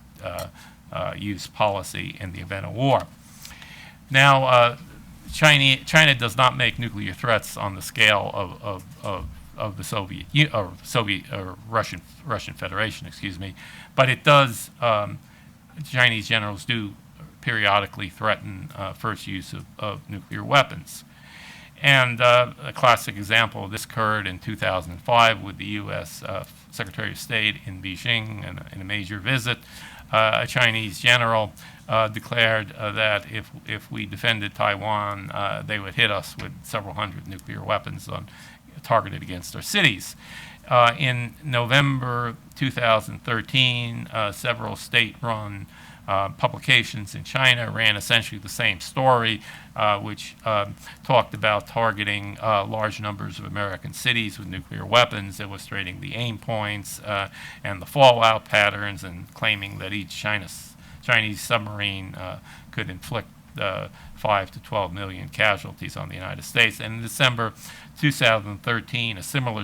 use policy in the event of war. Now, China does not make nuclear threats on the scale of the Russian Federation, excuse me, but it does. Chinese generals do periodically threaten first use of nuclear weapons. And a classic example of this occurred in 2005 with the U.S. Secretary of State in Beijing in a major visit. A Chinese general declared that if we defended Taiwan, they would hit us with several hundred nuclear weapons targeted against our cities. In November 2013, several state-run publications in China ran essentially the same story, which talked about targeting large numbers of American cities with nuclear weapons, illustrating the aim points and the fallout patterns, and claiming that each Chinese submarine could inflict 5 to 12 million casualties on the United States. And in December 2013, a similar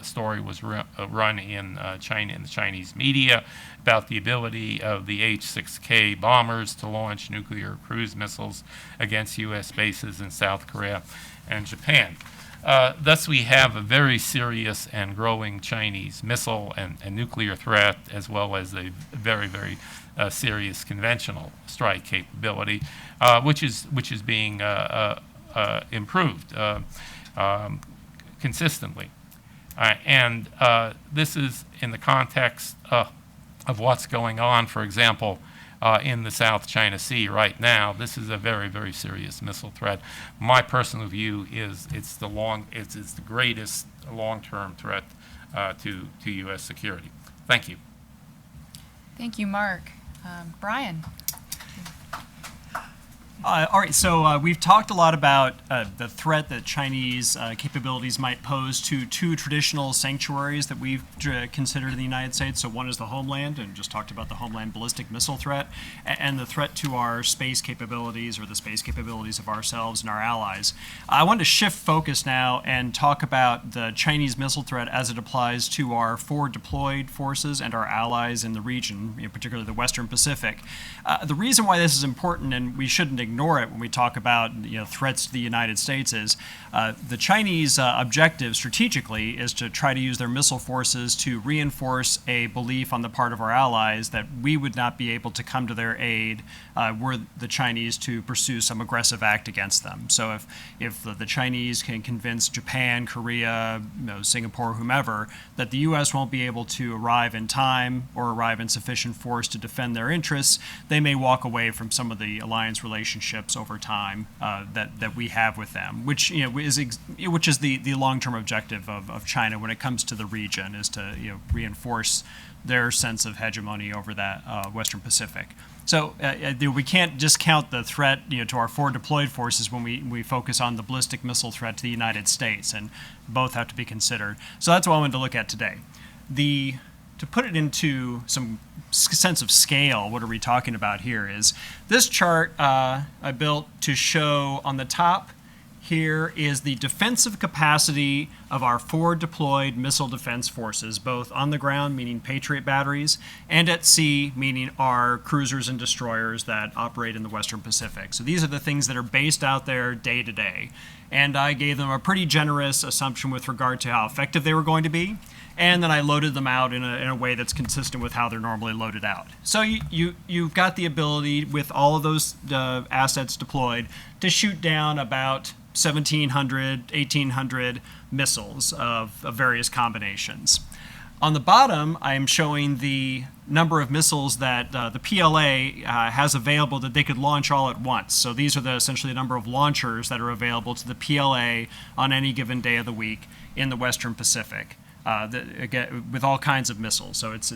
story was run in China, in the Chinese media, about the ability of the H-6K bombers to launch nuclear cruise missiles against U.S. bases in South Korea and Japan. Thus, we have a very serious and growing Chinese missile and nuclear threat, as well as a very, very serious conventional strike capability, which is being improved consistently. And this is in the context of what's going on, for example, in the South China Sea right now. This is a very, very serious missile threat. My personal view is it's the greatest long-term threat to U.S. security. Thank you. Thank you, Mark. Brian. All right, so we've talked a lot about the threat that Chinese capabilities might pose to two traditional sanctuaries that we've considered in the United States. So one is the homeland, and just talked about the homeland ballistic missile threat, and the threat to our space capabilities, or the space capabilities of ourselves and our allies. I want to shift focus now and talk about the Chinese missile threat as it applies to our forward deployed forces and our allies in the region, particularly the Western Pacific. The reason why this is important, and we shouldn't ignore it when we talk about threats to the United States, is the Chinese objective strategically is to try to use their missile forces to reinforce a belief on the part of our allies that we would not be able to come to their aid were the Chinese to pursue some aggressive act against them. So if the Chinese can convince Japan, Korea, Singapore, whomever, that the U.S. won't be able to arrive in time or arrive in sufficient force to defend their interests, they may walk away from some of the alliance relationships over time that we have with them, which is the long-term objective of China when it comes to the region, is to reinforce their sense of hegemony over that Western Pacific. So we can't discount the threat to our forward deployed forces when we focus on the ballistic missile threat to the United States, and both have to be considered. So that's what I wanted to look at today. To put it into some sense of scale, what are we talking about here is this chart I built to show on the top here is the defensive capacity of our forward deployed missile defense forces, both on the ground, meaning Patriot batteries, and at sea, meaning our cruisers and destroyers that operate in the Western Pacific. So these are the things that are based out there day to day. And I gave them a pretty generous assumption with regard to how effective they were going to be. And then I loaded them out in a way that's consistent with how they're normally loaded out. So you've got the ability, with all of those assets deployed, to shoot down about 1,700, 1,800 missiles of various combinations. On the bottom, I'm showing the number of missiles that the PLA has available that they could launch all at once. So these are essentially the number of launchers that are available to the PLA on any given day of the week in the Western Pacific. With all kinds of missiles. So it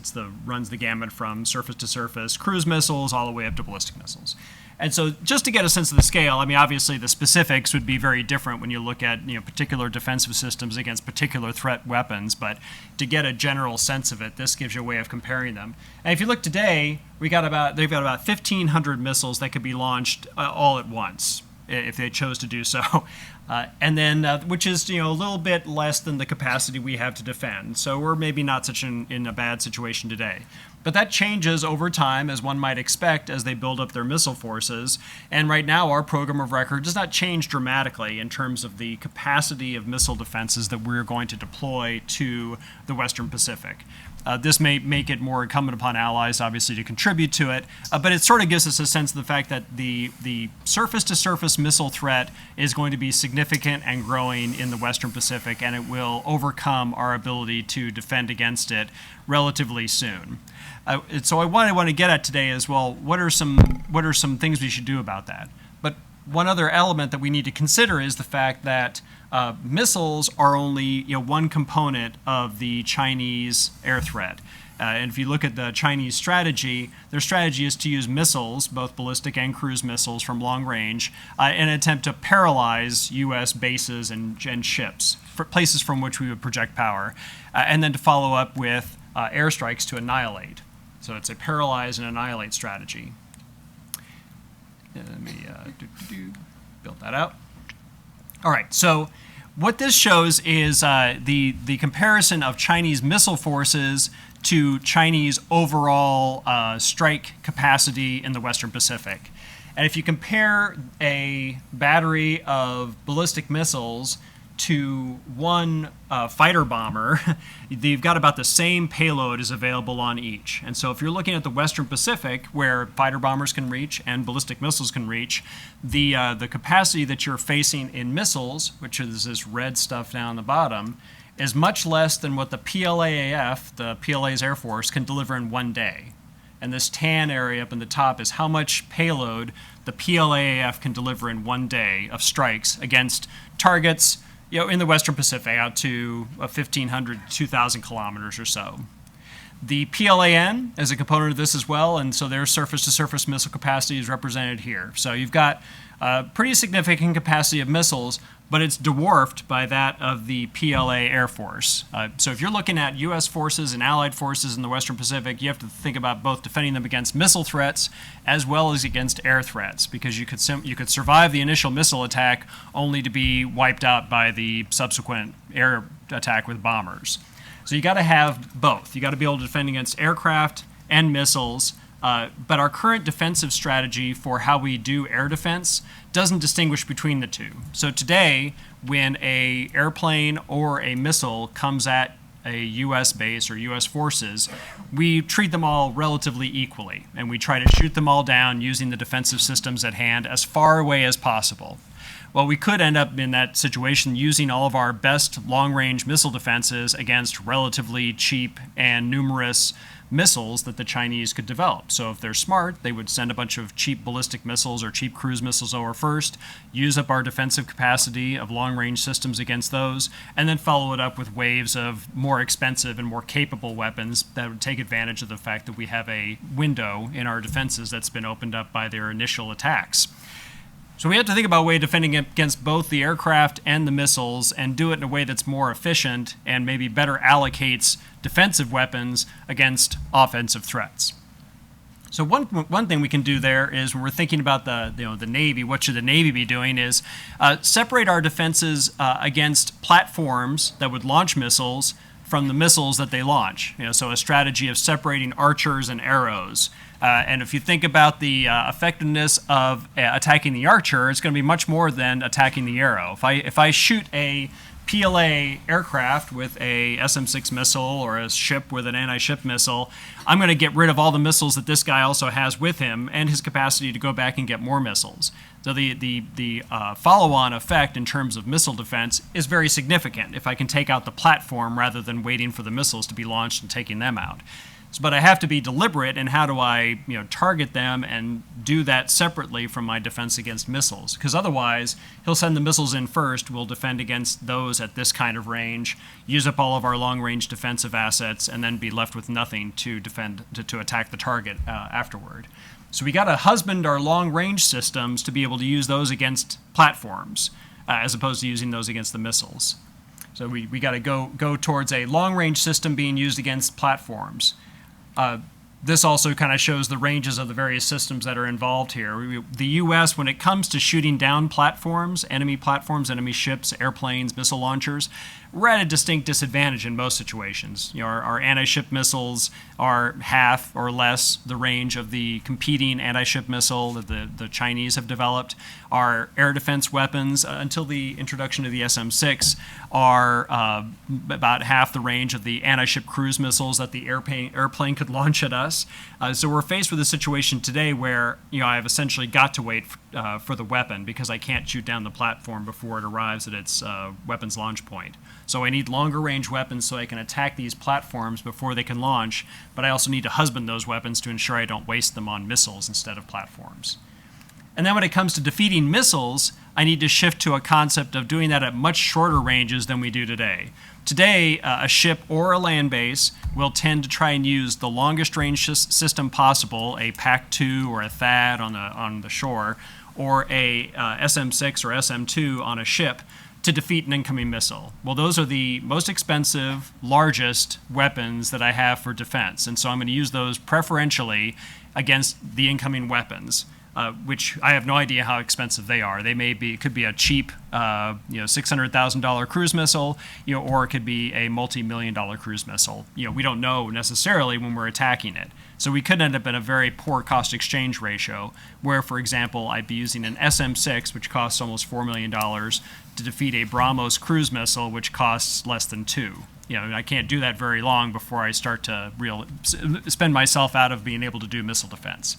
runs the gamut from surface-to-surface cruise missiles all the way up to ballistic missiles. And so just to get a sense of the scale, I mean, obviously the specifics would be very different when you look at particular defensive systems against particular threat weapons, but to get a general sense of it, this gives you a way of comparing them. And if you look today, they've got about 1,500 missiles that could be launched all at once, if they chose to do so. And then, which is a little bit less than the capacity we have to defend. So we're maybe not in a bad situation today. But that changes over time, as one might expect, as they build up their missile forces. And right now, our program of record does not change dramatically in terms of the capacity of missile defenses that we're going to deploy to the Western Pacific. This may make it more incumbent upon allies, obviously, to contribute to it, but it sort of gives us a sense of the fact that the surface-to-surface missile threat is going to be significant and growing in the Western Pacific, and it will overcome our ability to defend against it relatively soon. So what I want to get at today is, well, what are some things we should do about that? But one other element that we need to consider is the fact that missiles are only one component of the Chinese air threat. And if you look at the Chinese strategy, their strategy is to use missiles, both ballistic and cruise missiles from long range, in an attempt to paralyze U.S. bases and ships, places from which we would project power, and then to follow up with airstrikes to annihilate. So it's a paralyze and annihilate strategy. Let me build that out. All right, so what this shows is the comparison of Chinese missile forces to Chinese overall strike capacity in the Western Pacific. And if you compare a battery of ballistic missiles to one fighter bomber, you've got about the same payload is available on each. And so if you're looking at the Western Pacific, where fighter bombers can reach and ballistic missiles can reach, the capacity that you're facing in missiles, which is this red stuff down the bottom, is much less than what the PLAAF, the PLA's Air Force, can deliver in one day. and this tan area up in the top is how much payload the PLAAF can deliver in one day of strikes against targets, in the Western Pacific out to 1,500 to 2,000 kilometers or so. The PLAN is a component of this as well, and so their surface-to-surface missile capacity is represented here. So you've got a pretty significant capacity of missiles, but it's dwarfed by that of the PLA Air Force. So if you're looking at U.S. forces and allied forces in the Western Pacific, you have to think about both defending them against missile threats as well as against air threats, because you could survive the initial missile attack only to be wiped out by the subsequent air attack with bombers. So you got to have both. You got to be able to defend against aircraft and missiles. But our current defensive strategy for how we do air defense doesn't distinguish between the two. So today, when an airplane or a missile comes at a U.S. base or U.S. forces, we treat them all relatively equally, and we try to shoot them all down using the defensive systems at hand as far away as possible. Well, we could end up in that situation using all of our best long-range missile defenses against relatively cheap and numerous missiles that the Chinese could develop. So if they're smart, they would send a bunch of cheap ballistic missiles or cheap cruise missiles over first, use up our defensive capacity of long-range systems against those, and then follow it up with waves of more expensive and more capable weapons that would take advantage of the fact that we have a window in our defenses that's been opened up by their initial attacks. So we have to think about a way of defending against both the aircraft and the missiles, and do it in a way that's more efficient and maybe better allocates defensive weapons against offensive threats. So one thing we can do there is, when we're thinking about the Navy, what should the Navy be doing, is separate our defenses against platforms that would launch missiles from the missiles that they launch. So a strategy of separating archers and arrows. And if you think about the effectiveness of attacking the archer, it's going to be much more than attacking the arrow. If I shoot a PLA aircraft with a SM-6 missile or a ship with an anti-ship missile, I'm going to get rid of all the missiles that this guy also has with him and his capacity to go back and get more missiles. So the follow-on effect in terms of missile defense is very significant if I can take out the platform rather than waiting for the missiles to be launched and taking them out. But I have to be deliberate in how do I target them and do that separately from my defense against missiles. Because otherwise, he'll send the missiles in first, we'll defend against those at this kind of range, use up all of our long-range defensive assets, and then be left with nothing to defend, to attack the target afterward. So we got to husband our long-range systems to be able to use those against platforms, as opposed to using those against the missiles. So we got to go towards a long-range system being used against platforms. This also kind of shows the ranges of the various systems that are involved here. The U.S., when it comes to shooting down platforms, enemy ships, airplanes, missile launchers, we're at a distinct disadvantage in most situations. Our anti-ship missiles are half or less the range of the competing anti-ship missile that the Chinese have developed. Our air defense weapons, until the introduction of the SM-6, are about half the range of the anti-ship cruise missiles that the airplane could launch at us. So we're faced with a situation today where I've essentially got to wait for the weapon, because I can't shoot down the platform before it arrives at its weapons launch point. So I need longer range weapons so I can attack these platforms before they can launch, but I also need to husband those weapons to ensure I don't waste them on missiles instead of platforms. And then when it comes to defeating missiles, I need to shift to a concept of doing that at much shorter ranges than we do today. Today, a ship or a land base will tend to try and use the longest range system possible, a PAC-2 or a THAAD on the shore, or a SM-6 or SM-2 on a ship, to defeat an incoming missile. Well, those are the most expensive, largest weapons that I have for defense, and so I'm going to use those preferentially against the incoming weapons, which I have no idea how expensive they are. It could be a cheap, $600,000 cruise missile, or it could be a multi-million-dollar cruise missile. We don't know necessarily when we're attacking it. So we could end up in a very poor cost-exchange ratio, where, for example, I'd be using an SM-6, which costs almost $4 million, to defeat a BrahMos cruise missile, which costs less than $2 million. I can't do that very long before I start to spend myself out of being able to do missile defense.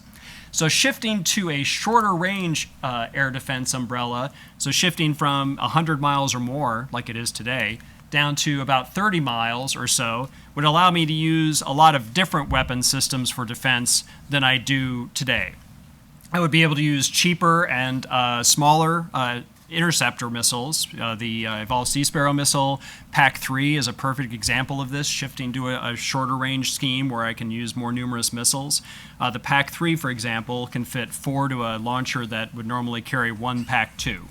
So shifting to a shorter range air defense umbrella, so shifting from 100 miles or more, like it is today, down to about 30 miles or so would allow me to use a lot of different weapon systems for defense than I do today. I would be able to use cheaper and smaller interceptor missiles. The Evolved Sea Sparrow missile, PAC-3, is a perfect example of this, shifting to a shorter range scheme where I can use more numerous missiles. The PAC-3, for example, can fit 4 to a launcher that would normally carry 1 PAC-2,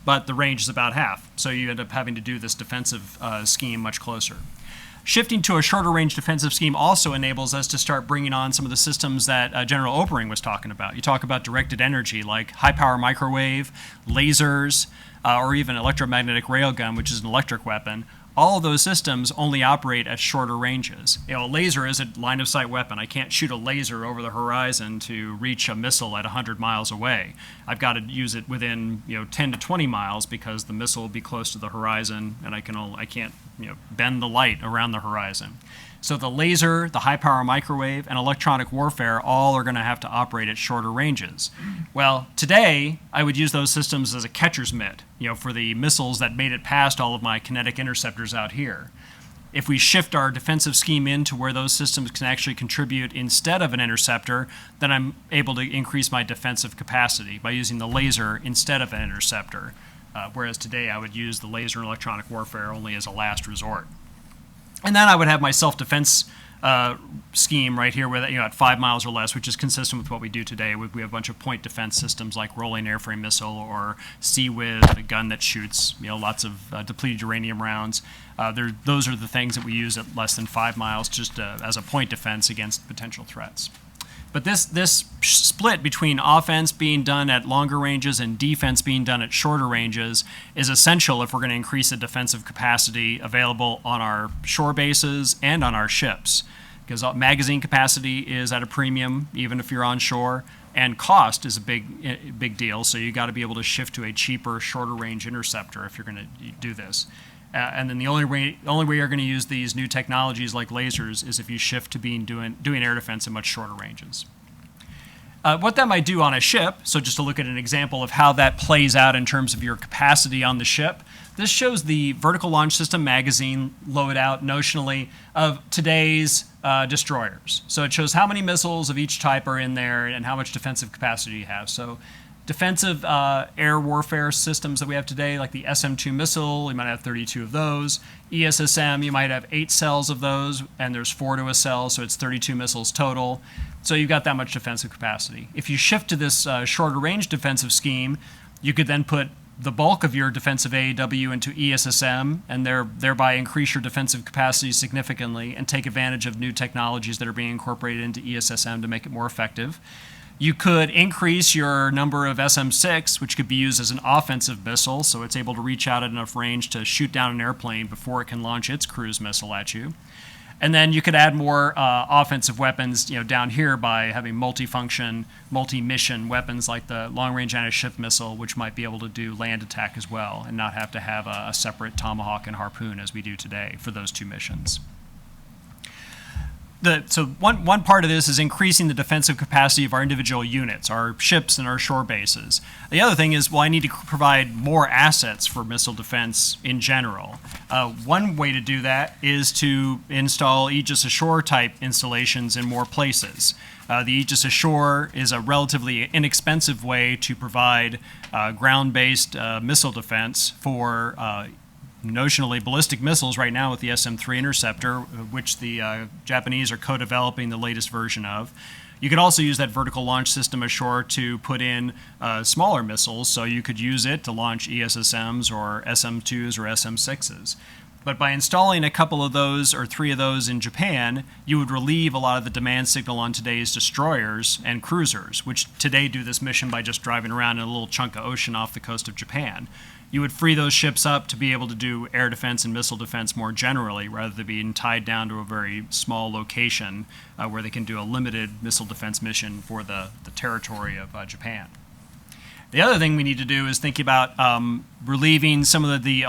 but the range is about half, so you end up having to do this defensive scheme much closer. Shifting to a shorter range defensive scheme also enables us to start bringing on some of the systems that General Opering was talking about. You talk about directed energy like high power microwave, lasers, or even electromagnetic railgun, which is an electric weapon. All of those systems only operate at shorter ranges. You know, a laser is a line of sight weapon. I can't shoot a laser over the horizon to reach a missile at 100 miles away. I've got to use it within 10 to 20 miles because the missile will be close to the horizon, and I can't bend the light around the horizon. So the laser, the high power microwave, and electronic warfare all are going to have to operate at shorter ranges. Well, today I would use those systems as a catcher's mitt, for the missiles that made it past all of my kinetic interceptors out here. If we shift our defensive scheme into where those systems can actually contribute instead of an interceptor, then I'm able to increase my defensive capacity by using the laser instead of an interceptor. Whereas today I would use the laser and electronic warfare only as a last resort. And then I would have my self-defense scheme right here, where at 5 miles or less, which is consistent with what we do today. We have a bunch of point defense systems like rolling airframe missile or CWIZ, a gun that shoots lots of depleted uranium rounds. Those are the things that we use at less than 5 miles, just as a point defense against potential threats. But this split between offense being done at longer ranges and defense being done at shorter ranges is essential if we're going to increase the defensive capacity available on our shore bases and on our ships. Because magazine capacity is at a premium, even if you're on shore, and cost is a big deal, so you got to be able to shift to a cheaper, shorter range interceptor if you're going to do this. And then the only way you're going to use these new technologies like lasers is if you shift to doing air defense at much shorter ranges. What that might do on a ship, so just to look at an example of how that plays out in terms of your capacity on the ship, this shows the vertical launch system magazine load out notionally of today's destroyers. So it shows how many missiles of each type are in there and how much defensive capacity you have. So defensive air warfare systems that we have today, like the SM-2 missile, you might have 32 of those. ESSM, you might have 8 cells of those, and there's 4 to a cell, so it's 32 missiles total. So you've got that much defensive capacity. If you shift to this shorter range defensive scheme, you could then put the bulk of your defensive AAW into ESSM and thereby increase your defensive capacity significantly and take advantage of new technologies that are being incorporated into ESSM to make it more effective. You could increase your number of SM-6, which could be used as an offensive missile, so it's able to reach out at enough range to shoot down an airplane before it can launch its cruise missile at you. And then you could add more offensive weapons, down here by having multifunction, multi-mission weapons like the long-range anti-ship missile, which might be able to do land attack as well and not have to have a separate Tomahawk and Harpoon as we do today for those 2 missions. So one part of this is increasing the defensive capacity of our individual units, our ships and our shore bases. The other thing is, I need to provide more assets for missile defense in general. One way to do that is to install Aegis Ashore type installations in more places. The Aegis Ashore is a relatively inexpensive way to provide ground-based missile defense for notionally ballistic missiles right now with the SM-3 interceptor, which the Japanese are co-developing the latest version of. You could also use that vertical launch system ashore to put in smaller missiles, so you could use it to launch ESSMs or SM-2s or SM-6s. But by installing a couple of those or 3 of those in Japan, you would relieve a lot of the demand signal on today's destroyers and cruisers, which today do this mission by just driving around in a little chunk of ocean off the coast of Japan. You would free those ships up to be able to do air defense and missile defense more generally, rather than being tied down to a very small location where they can do a limited missile defense mission for the territory of Japan. The other thing we need to do is think about relieving some of the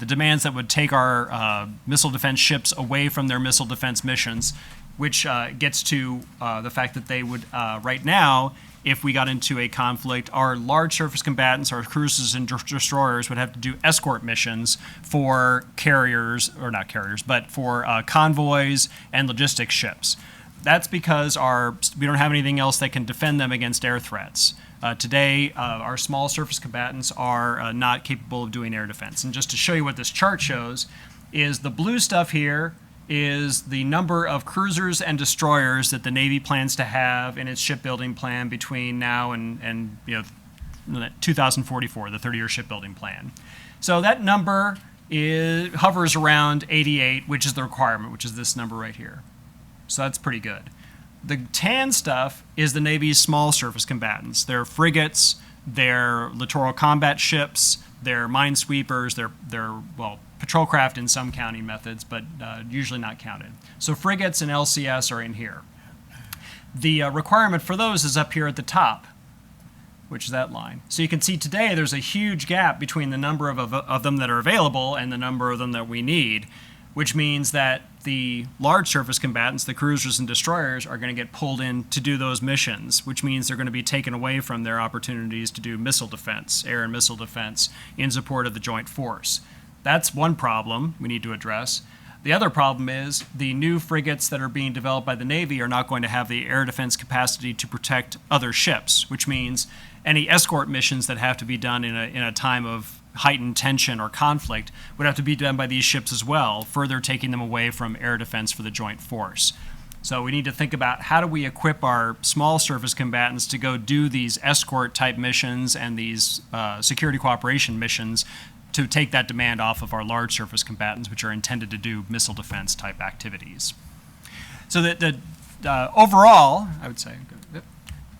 demands that would take our missile defense ships away from their missile defense missions, which gets to the fact that they would, right now, if we got into a conflict, our large surface combatants, our cruisers and destroyers would have to do escort missions for carriers, or not carriers, but for convoys and logistics ships. That's because we don't have anything else that can defend them against air threats. Today, our small surface combatants are not capable of doing air defense. And just to show you what this chart shows, is the blue stuff here is the number of cruisers and destroyers that the Navy plans to have in its shipbuilding plan between now and 2044, the 30-year shipbuilding plan. So that number hovers around 88, which is the requirement, which is this number right here. So that's pretty good. The tan stuff is the Navy's small surface combatants. They're frigates, they're littoral combat ships, they're minesweepers, they're patrol craft in some counting methods, but usually not counted. So frigates and LCS are in here. The requirement for those is up here at the top, which is that line. So you can see today there's a huge gap between the number of them that are available and the number of them that we need, which means that the large surface combatants, the cruisers and destroyers, are going to get pulled in to do those missions, which means they're going to be taken away from their opportunities to do missile defense, air and missile defense, in support of the joint force. That's one problem we need to address. The other problem is the new frigates that are being developed by the Navy are not going to have the air defense capacity to protect other ships, which means any escort missions that have to be done in a time of heightened tension or conflict would have to be done by these ships as well, further taking them away from air defense for the joint force. So we need to think about how do we equip our small surface combatants to go do these escort type missions and these security cooperation missions to take that demand off of our large surface combatants, which are intended to do missile defense type activities. So the overall, I would say,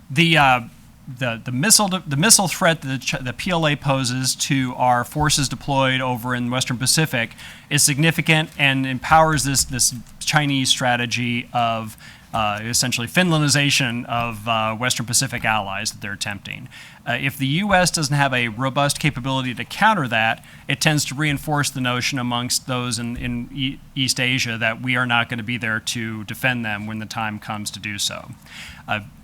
the missile threat that the PLA poses to our forces deployed over in the Western Pacific is significant and empowers this Chinese strategy of essentially Finlandization of Western Pacific allies that they're attempting. If the U.S. doesn't have a robust capability to counter that, it tends to reinforce the notion amongst those in East Asia that we are not going to be there to defend them when the time comes to do so.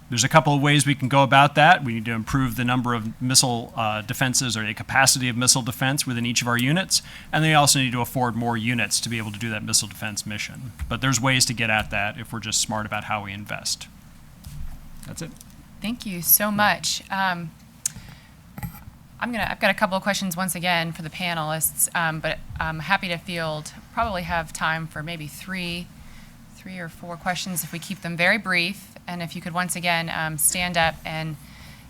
There's a couple of ways we can go about that. We need to improve the number of missile defenses or the capacity of missile defense within each of our units, and they also need to afford more units to be able to do that missile defense mission. But there's ways to get at that if we're just smart about how we invest. That's it. Thank you so much. I've got a couple of questions once again for the panelists, but I'm happy to field, probably have time for maybe three or four questions if we keep them very brief. And if you could once again stand up and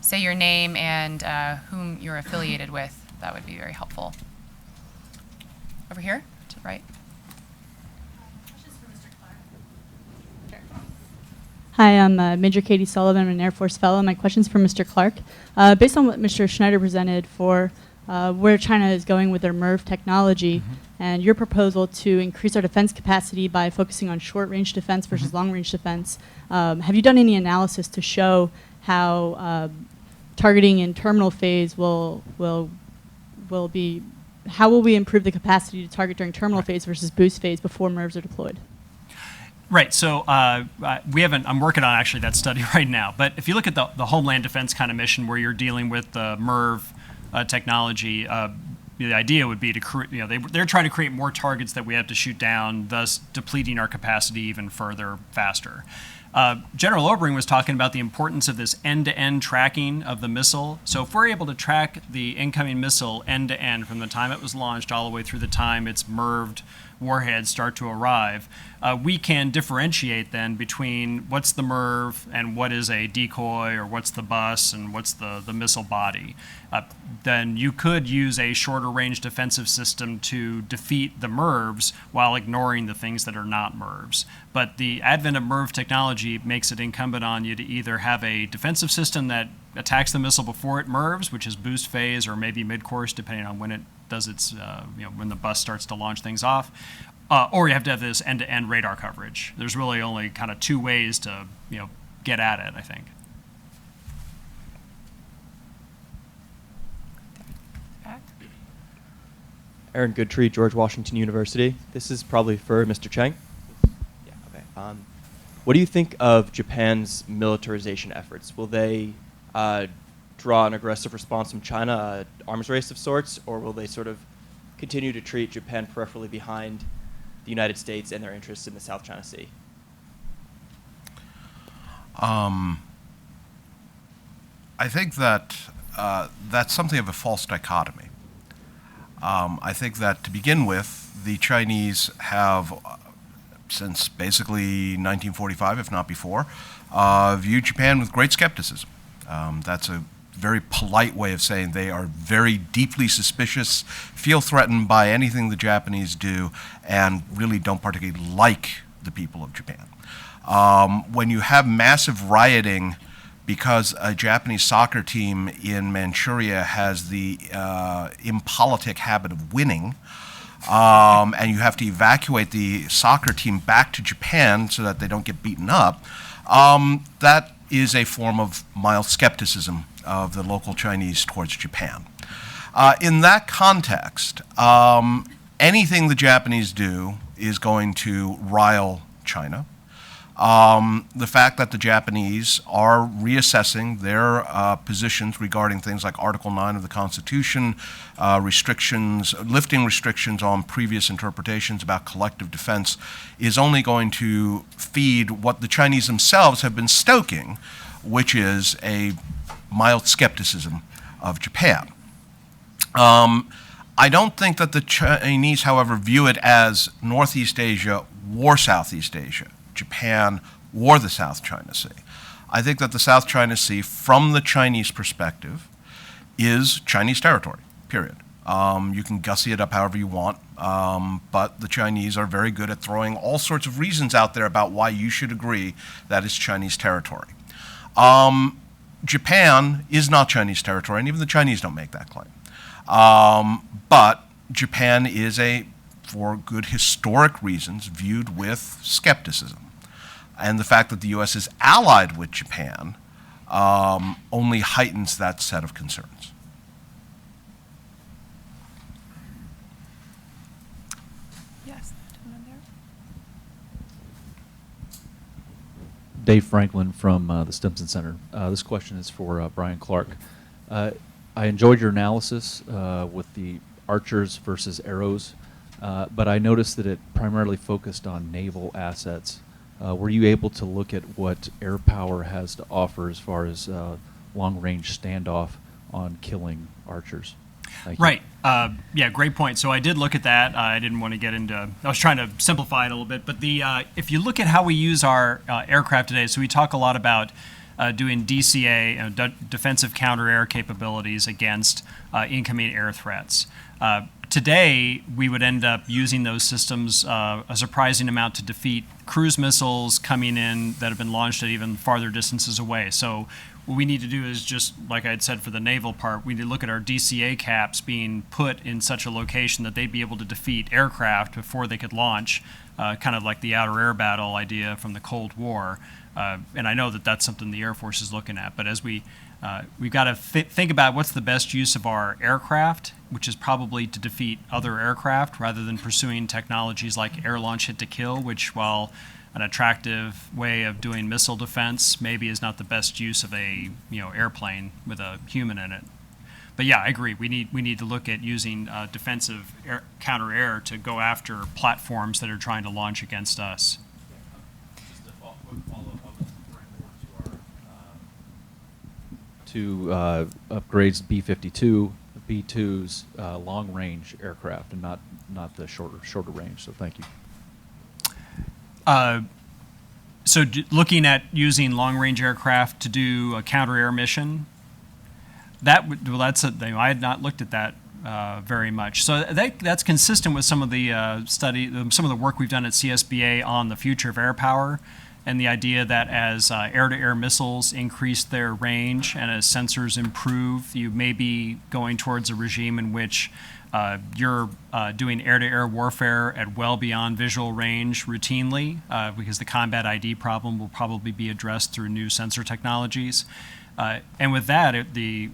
say your name and whom you're affiliated with, that would be very helpful. Over here, to the right. Hi, I'm Major Katie Sullivan. I'm an Air Force fellow. My question's for Mr. Clark. Based on what Mr. Schneider presented for where China is going with their MIRV technology, and your proposal to increase our defense capacity by focusing on short-range defense versus long-range defense, have you done any analysis to show how targeting in terminal phase will be, how will we improve the capacity to target during terminal phase versus boost phase before MIRVs are deployed? Right, so I'm working on actually that study right now, but if you look at the homeland defense kind of mission where you're dealing with the MIRV technology, the idea would be to they're trying to create more targets that we have to shoot down, thus depleting our capacity even further, faster. General Obering was talking about the importance of this end-to-end tracking of the missile. So if we're able to track the incoming missile end-to-end from the time it was launched all the way through the time its MIRVed warheads start to arrive, we can differentiate then between what's the MIRV and what is a decoy, or what's the bus and what's the missile body. Then you could use a shorter range defensive system to defeat the MIRVs while ignoring the things that are not MIRVs. But the advent of MIRV technology makes it incumbent on you to either have a defensive system that attacks the missile before it MIRVs, which is boost phase or maybe mid-course, depending on when it does its, when the bus starts to launch things off, or you have to have this end-to-end radar coverage. There's really only kind of two ways to, get at it, I think. Aaron Goodtree, George Washington University. This is probably for Mr. Chang. Yeah, okay. What do you think of Japan's militarization efforts? Will they draw an aggressive response from China, arms race of sorts, or will they sort of continue to treat Japan peripherally behind the United States and their interests in the South China Sea? I think that that's something of a false dichotomy. I think that to begin with, the Chinese have, since basically 1945, if not before, viewed Japan with great skepticism. That's a very polite way of saying they are very deeply suspicious, feel threatened by anything the Japanese do, and really don't particularly like the people of Japan. When you have massive rioting because a Japanese soccer team in Manchuria has the impolitic habit of winning, and you have to evacuate the soccer team back to Japan so that they don't get beaten up, that is a form of mild skepticism of the local Chinese towards Japan. In that context, anything the Japanese do is going to rile China. The fact that the Japanese are reassessing their positions regarding things like Article 9 of the Constitution, lifting restrictions on previous interpretations about collective defense, is only going to feed what the Chinese themselves have been stoking, which is a mild skepticism of Japan. I don't think that the Chinese, however, view it as Northeast Asia or Southeast Asia, Japan or the South China Sea. I think that the South China Sea, from the Chinese perspective, is Chinese territory, period. You can gussy it up however you want, but the Chinese are very good at throwing all sorts of reasons out there about why you should agree that it's Chinese territory. Japan is not Chinese territory, and even the Chinese don't make that claim. But Japan is, for good historic reasons, viewed with skepticism. And the fact that the U.S. is allied with Japan only heightens that set of concerns. Yes, gentleman there. Dave Franklin from the Stimson Center. This question is for Brian Clark. I enjoyed your analysis with the archers versus arrows, but I noticed that it primarily focused on naval assets. Were you able to look at what air power has to offer as far as long-range standoff on killing archers? Thank you. Right. Yeah, great point. So I did look at that. I didn't want to get into, I was trying to simplify it a little bit, but if you look at how we use our aircraft today, so we talk a lot about doing DCA, defensive counter-air capabilities against incoming air threats. Today, we would end up using those systems a surprising amount to defeat cruise missiles coming in that have been launched at even farther distances away. So what we need to do is just, like I had said for the naval part, we need to look at our DCA caps being put in such a location that they'd be able to defeat aircraft before they could launch, kind of like the outer air battle idea from the Cold War. And I know that that's something the Air Force is looking at. But as we've got to think about what's the best use of our aircraft, which is probably to defeat other aircraft rather than pursuing technologies like air launch hit to kill, which, while an attractive way of doing missile defense, maybe is not the best use of a airplane with a human in it. But yeah, I agree. We need to look at using defensive counter-air to go after platforms that are trying to launch against us. Just a quick follow-up to upgrades B-52, B-2's long-range aircraft, and not the shorter range. So thank you. So looking at using long-range aircraft to do a counter-air mission, that's I had not looked at that very much. So that's consistent with some of the some of the work we've done at CSBA on the future of air power, and the idea that as air-to-air missiles increase their range and as sensors improve, you may be going towards a regime in which you're doing air-to-air warfare at well beyond visual range routinely, because the combat ID problem will probably be addressed through new sensor technologies. And with that, the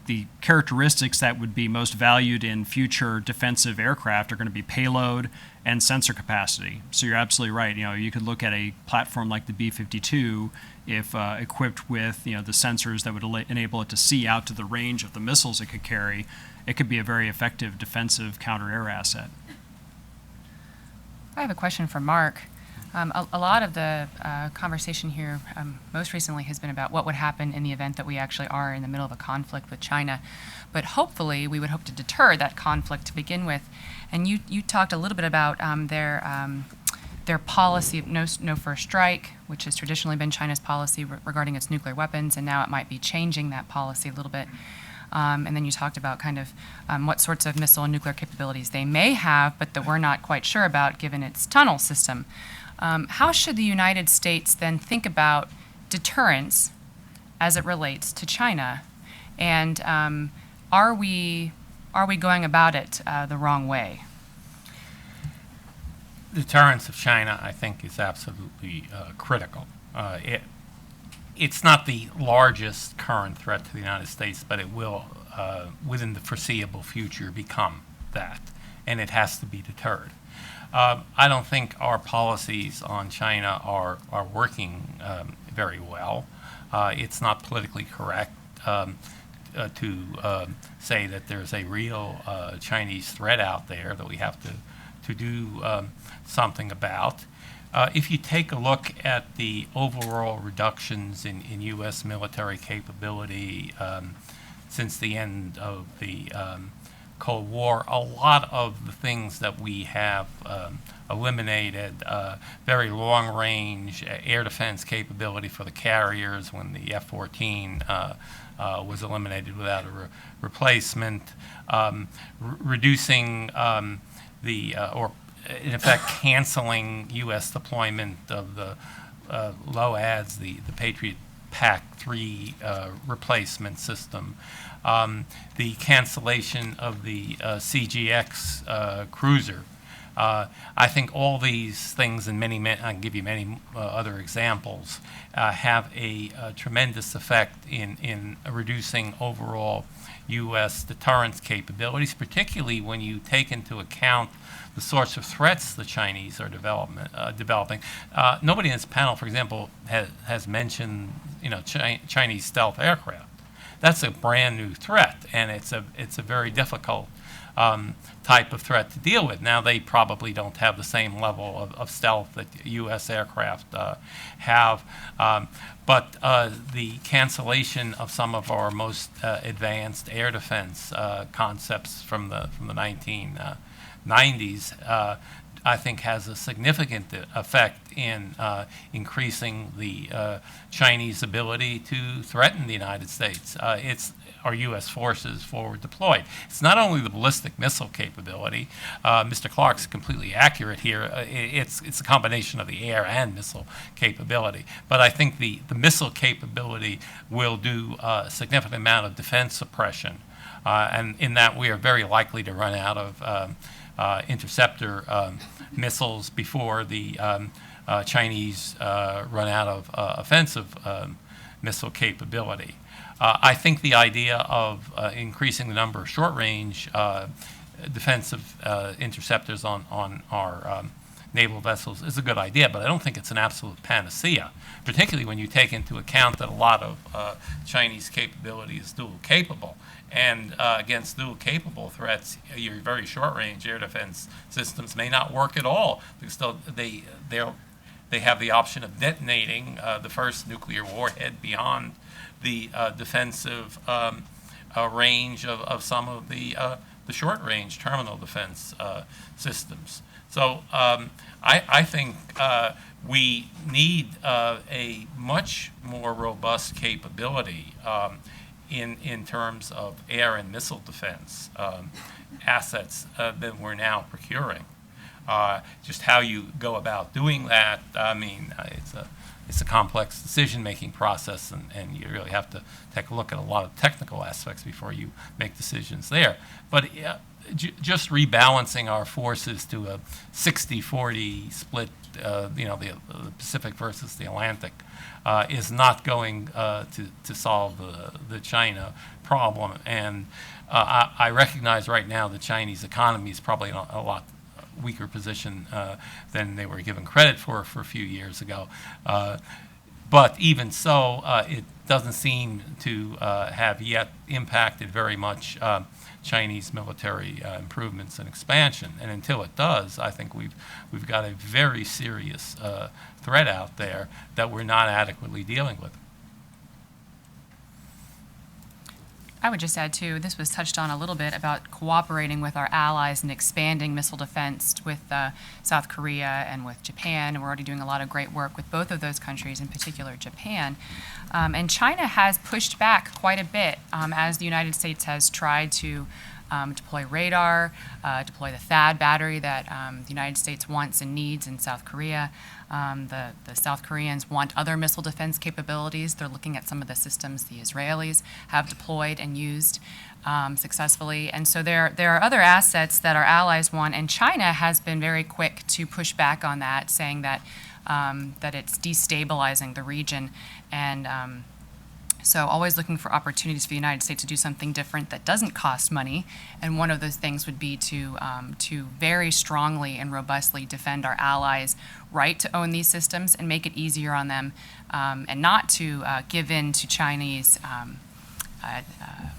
the characteristics that would be most valued in future defensive aircraft are going to be payload and sensor capacity. So you're absolutely right. You could look at a platform like the B-52, if equipped with the sensors that would enable it to see out to the range of the missiles it could carry. It could be a very effective defensive counter-air asset. I have a question for Mark. A lot of the conversation here most recently has been about what would happen in the event that we actually are in the middle of a conflict with China. But hopefully, we would hope to deter that conflict to begin with. And you talked a little bit about their policy of no first strike, which has traditionally been China's policy regarding its nuclear weapons, and now it might be changing that policy a little bit. And then you talked about kind of what sorts of missile and nuclear capabilities they may have, but that we're not quite sure about given its tunnel system. How should the United States then think about deterrence as it relates to China? And are we going about it the wrong way? Deterrence of China, I think, is absolutely critical. It's not the largest current threat to the United States, but it will, within the foreseeable future, become that, and it has to be deterred. I don't think our policies on China are working very well. It's not politically correct to say that there's a real Chinese threat out there that we have to do something about. If you take a look at the overall reductions in U.S. military capability since the end of the Cold War, a lot of the things that we have eliminated, very long-range air defense capability for the carriers when the F-14 was eliminated without a replacement, reducing or in effect canceling U.S. deployment of the LOADs, the Patriot PAC-3 replacement system, the cancellation of the CGX cruiser. I think all these things and many I can give you many other examples, have a tremendous effect in reducing overall U.S. deterrence capabilities, particularly when you take into account the sorts of threats the Chinese are developing. Nobody in this panel, for example, has mentioned Chinese stealth aircraft. That's a brand new threat, and it's a very difficult type of threat to deal with. Now, they probably don't have the same level of stealth that U.S. aircraft have, but the cancellation of some of our most advanced air defense concepts from the 1990s, I think has a significant effect in increasing the Chinese ability to threaten the United States. It's our U.S. forces forward deployed. It's not only the ballistic missile capability. Mr. Clark's completely accurate here. It's a combination of the air and missile capability. But I think the missile capability will do a significant amount of defense suppression. And in that, we are very likely to run out of interceptor missiles before the Chinese run out of offensive missile capability. I think the idea of increasing the number of short-range defensive interceptors on our naval vessels is a good idea, but I don't think it's an absolute panacea, particularly when you take into account that a lot of Chinese capability is dual capable. And against dual capable threats, your very short-range air defense systems may not work at all, because they have the option of detonating the first nuclear warhead beyond the defensive range of some of the short-range terminal defense systems. So I think we need a much more robust capability in terms of air and missile defense assets than we're now procuring. Just how you go about doing that, I mean, it's a complex decision-making process, and you really have to take a look at a lot of technical aspects before you make decisions there. But just rebalancing our forces to a 60-40 split, the Pacific versus the Atlantic, is not going to solve the China problem. And I recognize right now the Chinese economy is probably in a lot weaker position than they were given credit for a few years ago. But even so, it doesn't seem to have yet impacted very much Chinese military improvements and expansion. And until it does, I think we've got a very serious threat out there that we're not adequately dealing with. I would just add, too, this was touched on a little bit about cooperating with our allies and expanding missile defense with South Korea and with Japan. And we're already doing a lot of great work with both of those countries, in particular Japan. And China has pushed back quite a bit as the United States has tried to deploy radar, deploy the THAAD battery that the United States wants and needs in South Korea. The South Koreans want other missile defense capabilities. They're looking at some of the systems the Israelis have deployed and used successfully. And so there are other assets that our allies want, and China has been very quick to push back on that, saying that that it's destabilizing the region. And so always looking for opportunities for the United States to do something different that doesn't cost money. And one of those things would be to very strongly and robustly defend our allies' right to own these systems and make it easier on them, and not to give in to Chinese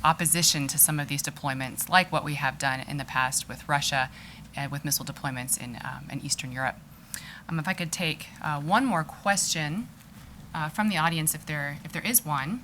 opposition to some of these deployments, like what we have done in the past with Russia with missile deployments in Eastern Europe. If I could take one more question from the audience, if there is one.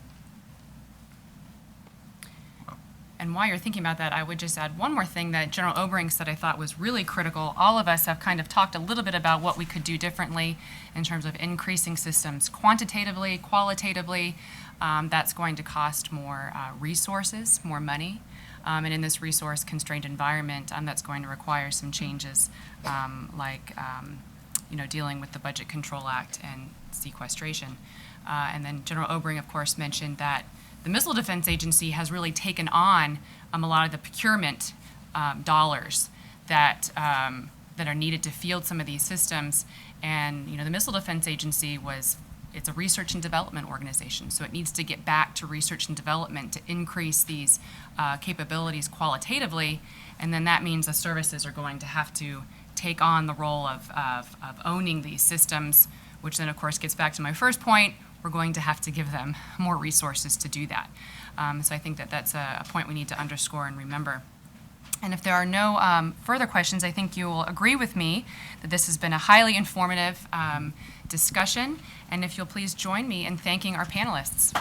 And while you're thinking about that, I would just add one more thing that General Obering said I thought was really critical. All of us have kind of talked a little bit about what we could do differently in terms of increasing systems quantitatively, qualitatively. That's going to cost more resources, more money. And in this resource-constrained environment, that's going to require some changes like dealing with the Budget Control Act and sequestration. And then General Obering, of course, mentioned that the Missile Defense Agency has really taken on a lot of the procurement dollars that are needed to field some of these systems. And the Missile Defense Agency it's a research and development organization, so it needs to get back to research and development to increase these capabilities qualitatively. And then that means the services are going to have to take on the role of owning these systems, which then, of course, gets back to my first point. We're going to have to give them more resources to do that. So I think that that's a point we need to underscore and remember. And if there are no further questions, I think you will agree with me that this has been a highly informative discussion. And if you'll please join me in thanking our panelists.